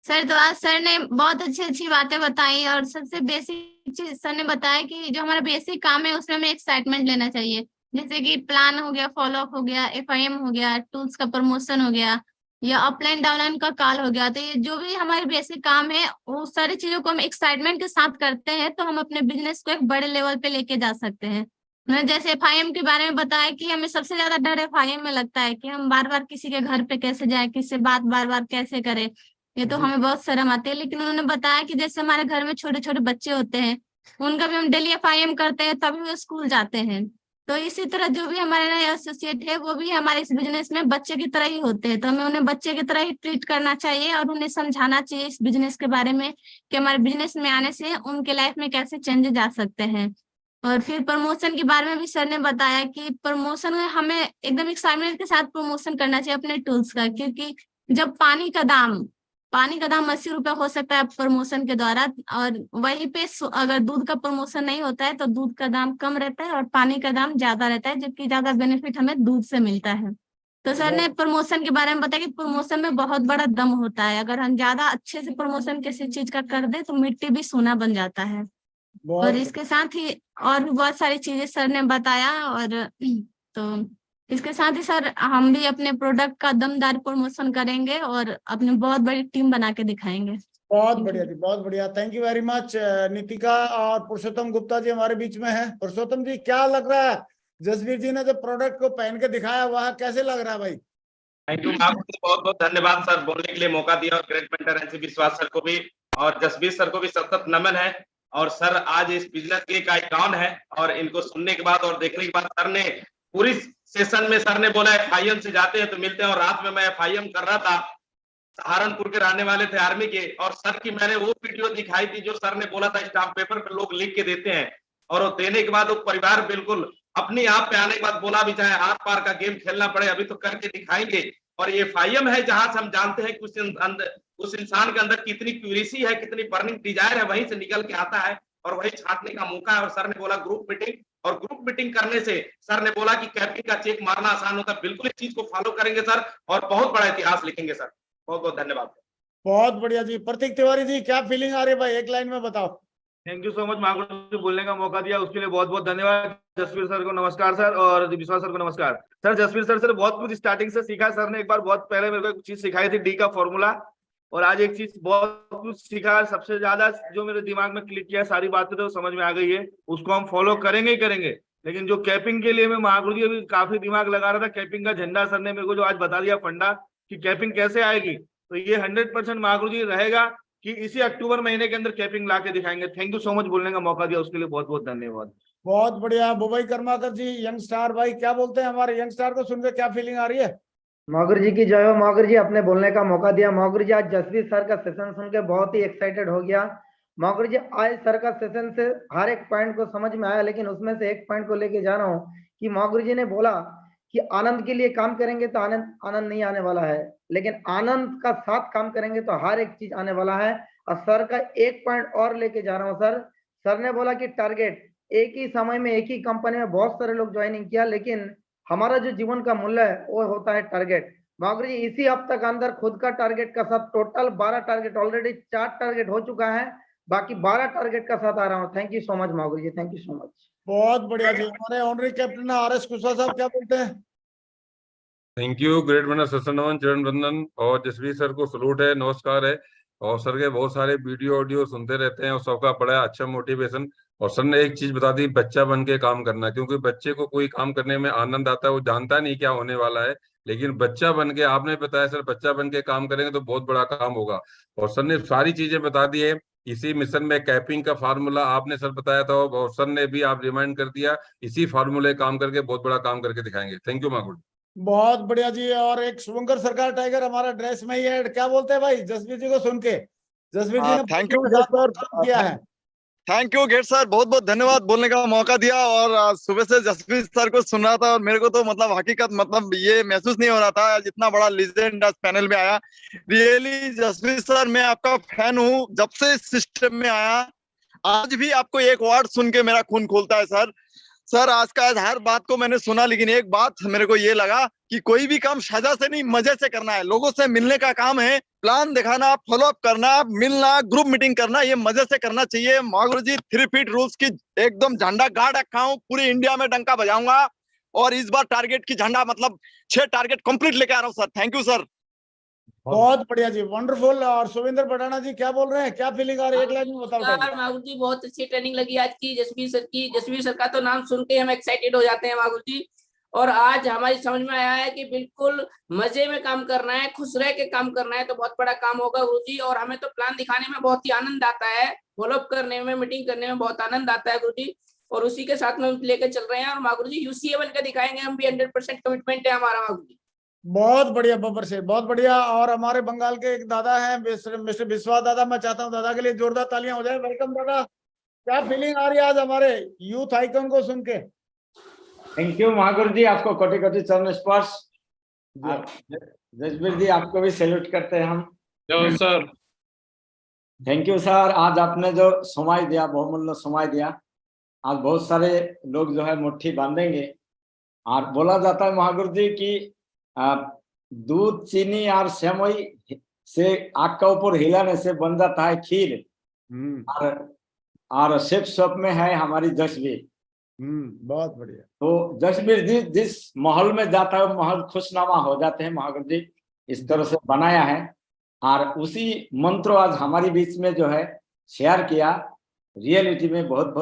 सर, तो आज सर ने बहुत अच्छी अच्छी बातें बताई, और सबसे बेसिक चीज सर ने बताया कि जो हमारा बेसिक काम है उसमें हमें एक्साइटमेंट लेना चाहिए, जैसे कि प्लान हो गया, फॉलोअप हो गया, FIM हो गया, टूल्स का प्रमोशन हो गया, या अपलाइन डाउनलाइन का कॉल हो गया। तो ये जो भी हमारे बेसिक काम है, वो सारी चीजों को हम एक्साइटमेंट के साथ करते हैं तो हम अपने बिजनेस को एक बड़े लेवल पे लेके जा सकते हैं। मैंने जैसे FIM के बारे में बताया कि हमें सबसे ज्यादा डर FIM में लगता है कि हम बार बार किसी के घर पे कैसे जाए, किससे बात बार बार कैसे करें, ये तो हमें बहुत शर्म आती है। लेकिन उन्होंने बताया कि जैसे हमारे घर में छोटे छोटे बच्चे होते हैं, उनका भी हम डेली FIM करते हैं, तभी वो स्कूल जाते हैं। तो इसी तरह जो भी हमारे नए एसोसिएट है, वो भी हमारे इस बिजनेस में बच्चे की तरह ही होते हैं, तो हमें उन्हें बच्चे की तरह ही ट्रीट करना चाहिए, और उन्हें समझाना चाहिए इस बिजनेस के बारे में कि हमारे बिजनेस में आने से उनके लाइफ में कैसे चेंजेस आ सकते हैं। और फिर प्रमोशन के बारे में भी सर ने बताया कि प्रमोशन में हमें एकदम एक्साइटमेंट के साथ प्रमोशन करना चाहिए अपने टूल्स का, क्योंकि जब पानी का दाम 80 रुपए हो सकता है प्रमोशन के द्वारा, और वहीं पे अगर दूध का प्रमोशन नहीं होता है तो दूध का दाम कम रहता है और पानी का दाम ज्यादा रहता है, जबकि ज्यादा बेनिफिट हमें दूध से मिलता है। तो सर ने प्रमोशन के बारे में बताया कि प्रमोशन में बहुत बड़ा दम होता है, अगर हम ज्यादा अच्छे से प्रमोशन किसी चीज का कर दे तो मिट्टी भी सोना बन जाता है। और इसके साथ ही और भी बहुत सारी चीजें सर ने बताया, और तो इसके साथ ही सर हम भी अपने प्रोडक्ट का दमदार प्रमोशन करेंगे और अपनी बहुत बड़ी टीम बना के दिखाएंगे। बहुत बढ़िया जी, बहुत बढ़िया, thank you very much Nitika. और पुरुषोत्तम गुप्ता जी हमारे बीच में है। पुरुषोत्तम जी, क्या लग रहा है जसवीर जी ने जो प्रोडक्ट को पहन के दिखाया वह कैसे लग रहा है भाई? थैंक यू, आपको बहुत बहुत धन्यवाद सर, बोलने के लिए मौका दिया, और ग्रेट मेंटर एनसी विश्वास सर को भी और जसवीर सर को भी सतत नमन है। और सर आज इस बिजनेस के एक आइकॉन है, और इनको सुनने के बाद और देखने के बाद सर ने पूरी सेशन में सर ने बोला FIM से जाते हैं तो मिलते हैं, और रात में मैं FIM कर रहा था, सहारनपुर के रहने वाले थे आर्मी के, और सर की मैंने वो वीडियो दिखाई थी जो सर ने बोला था स्टाम्प पेपर पे लोग लिख के देते हैं, और वो देने के बाद वो परिवार बिल्कुल अपने आप पे आने के बाद बोला भी चाहे आर पार का गेम खेलना पड़े अभी तो करके दिखाएंगे। और ये FIM है जहां से हम जानते हैं कि उस इंसान के अंदर कितनी क्यूरियसी है, कितनी बर्निंग डिजायर है, वहीं से निकल के आता है और वही छांटने का मौका है। और सर ने बोला ग्रुप मीटिंग, और ग्रुप मीटिंग करने से सर ने बोला कि कैपिंग का चेक मारना आसान होता है। बिल्कुल इस चीज को फॉलो करेंगे सर, और बहुत बड़ा इतिहास लिखेंगे सर। बहुत बहुत धन्यवाद। बहुत बढ़िया जी। प्रतीक तिवारी जी, क्या फीलिंग आ रही है भाई, एक लाइन में बताओ। Thank you so much, Mahaguru जी बोलने का मौका दिया उसके लिए बहुत बहुत धन्यवाद। जसवीर सर को नमस्कार सर, और विश्वास सर को नमस्कार। सर जसवीर सर से बहुत कुछ स्टार्टिंग से सीखा। सर ने एक बार बहुत पहले मेरे को एक चीज सिखाई थी, डी का फॉर्मूला, और आज एक चीज बहुत कुछ सीखा। सबसे ज्यादा जो मेरे दिमाग में क्लिक किया, सारी बातें तो समझ में आ गई है, उसको हम फॉलो करेंगे ही करेंगे। लेकिन जो कैपिंग के लिए मैं महागुरु जी अभी काफी दिमाग लगा रहा था, कैपिंग का झंडा सर ने मेरे को जो आज बता दिया फंडा कि कैपिंग कैसे आएगी, तो ये 100% महागुरु जी रहेगा कि इसी अक्टूबर महीने के अंदर कैपिंग ला के दिखाएंगे। थैंक यू सो मच, बोलने का मौका दिया उसके लिए बहुत बहुत धन्यवाद। बहुत बढ़िया। बुबई कर्माकर जी, यंग स्टार भाई, क्या बोलते हैं, हमारे यंग स्टार को सुनकर क्या फीलिंग आ रही है? मौगर जी की जय हो। मौगर जी, अपने बोलने का मौका दिया। मौगर जी, आज जसवीर सर का सेशन सुन के बहुत ही एक्साइटेड हो गया। मौगर जी, आज सर का सेशन से हर एक पॉइंट को समझ में आया, लेकिन उसमें से एक पॉइंट को लेके जा रहा हूँ कि मौगर जी ने बोला कि आनंद के लिए काम करेंगे तो आनंद नहीं आने वाला है, लेकिन आनंद का साथ काम करेंगे तो हर एक चीज आने वाला है। और सर का एक पॉइंट और लेके जा रहा हूँ सर। सर ने बोला कि टारगेट, एक ही समय में एक ही कंपनी में बहुत सारे लोग ज्वाइनिंग किया, लेकिन हमारा जो जीवन का मूल्य है वो होता है टारगेट। महागुरु जी इसी हफ्ते के अंदर खुद का टारगेट का साथ टोटल 12 टारगेट, ऑलरेडी 4 टारगेट हो चुका है, बाकी 12 टारगेट का साथ आ रहा हूँ। Thank you so much Mahaguru ji, thank you so much. बहुत बढ़िया जी। हमारे ऑनरी कैप्टन RS कुशवाहा साहब क्या बोलते हैं? थैंक यू ग्रेट विनर सत्सन नमन चरण वंदन, और जसवीर सर को सलूट है, नमस्कार है। और सर के बहुत सारे वीडियो ऑडियो सुनते रहते हैं और सबका बड़ा अच्छा मोटिवेशन। और सर ने एक चीज बता दी, बच्चा बन के काम करना, क्योंकि बच्चे को कोई काम करने में आनंद आता है, वो जानता नहीं क्या होने वाला है, लेकिन बच्चा बन के, आपने बताया सर बच्चा बन के काम करेंगे तो बहुत बड़ा काम होगा। और सर ने सारी चीजें बता दी है। इसी मिशन में कैपिंग का फार्मूला आपने सर बताया था और सर ने भी आप रिमाइंड कर दिया, इसी फार्मूले काम करके बहुत बड़ा काम करके दिखाएंगे। थैंक यू मागुड़। बहुत बढ़िया जी। और एक शुभंकर सरकार टाइगर हमारा ड्रेस में ही है, क्या बोलते हैं भाई जसवीर जी को सुन के? जसवीर जी ने थैंक यू काम किया है। थैंक यू गेट सर, बहुत बहुत धन्यवाद बोलने का मौका दिया। और सुबह से जसवीर सर को सुन रहा था और मेरे को तो मतलब हकीकत मतलब ये महसूस नहीं हो रहा था जितना बड़ा लीजेंड आज पैनल में आया। रियली जसवीर सर मैं आपका फैन हूँ जब से इस सिस्टम में आया। आज भी आपको एक वर्ड सुन के मेरा खून खोलता है सर। सर आज का हर बात को मैंने सुना, लेकिन एक बात मेरे को ये लगा कि कोई भी काम सजा से नहीं मजे से करना है, लोगों से मिलने का काम है, प्लान दिखाना, फॉलो अप करना, मिलना, ग्रुप मीटिंग करना, ये मजे से करना चाहिए। महागुरु जी 3 फीट रूल्स की एकदम झंडा गाड़ रखा हूँ, पूरी इंडिया में डंका बजाऊंगा और इस बार टारगेट की झंडा मतलब 6 टारगेट कंप्लीट लेके आ रहा हूँ सर। Thank you sir. बहुत बढ़िया जी, वंडरफुल। और सुविंदर पटाना जी क्या बोल रहे हैं, क्या फीलिंग आ रही है, एक लाइन में बताओ। मागुर जी बहुत अच्छी ट्रेनिंग लगी आज की जसवीर सर की। जसवीर सर का तो नाम सुन के हम एक्साइटेड हो जाते हैं मागुर जी। और आज हमारी समझ में आया है कि बिल्कुल मजे में काम करना है, खुश रह के काम करना है तो बहुत बड़ा काम होगा गुरु जी। और हमें तो प्लान दिखाने में बहुत ही आनंद आता है, फॉलो अप करने में, मीटिंग करने में बहुत आनंद आता है गुरु जी। और उसी के साथ में हम लेकर चल रहे हैं। और मागुर जी UCA बन के दिखाएंगे हम भी, 100% कमिटमेंट है हमारा मागुर जी। बहुत बढ़िया बब्बर से, बहुत बढ़िया। और हमारे बंगाल के एक दादा हैं मिस्टर विश्वास दादा, मैं चाहता हूँ दादा के लिए जोरदार तालियां हो जाए। वेलकम दादा, क्या फीलिंग आ रही है आज हमारे यूथ आइकन को सुन के? थैंक यू महागुरु जी, आपको कोटि कोटि चरण स्पर्श। जसवीर जी आपको भी सैल्यूट करते हैं हम। सर थैंक यू सर, आज आपने जो समय दिया, बहुमूल्य समय दिया। आज बहुत सारे लोग जो है मुट्ठी बांधेंगे। और बोला जाता है महागुरु जी की दूध, चीनी और सेवई से आग का ऊपर हिलाने से बन जाता है खीर। और शेफ शॉप में है हमारी जसवीर। बहुत बढ़िया। तो जसवीर जी जिस महल में जाता है महल खुशनामा हो जाते हैं महागुरु जी, इस तरह से बनाया है। और उसी मंत्र आज हमारी बीच में जो है शेयर किया। रियलिटी में बहुत बहुत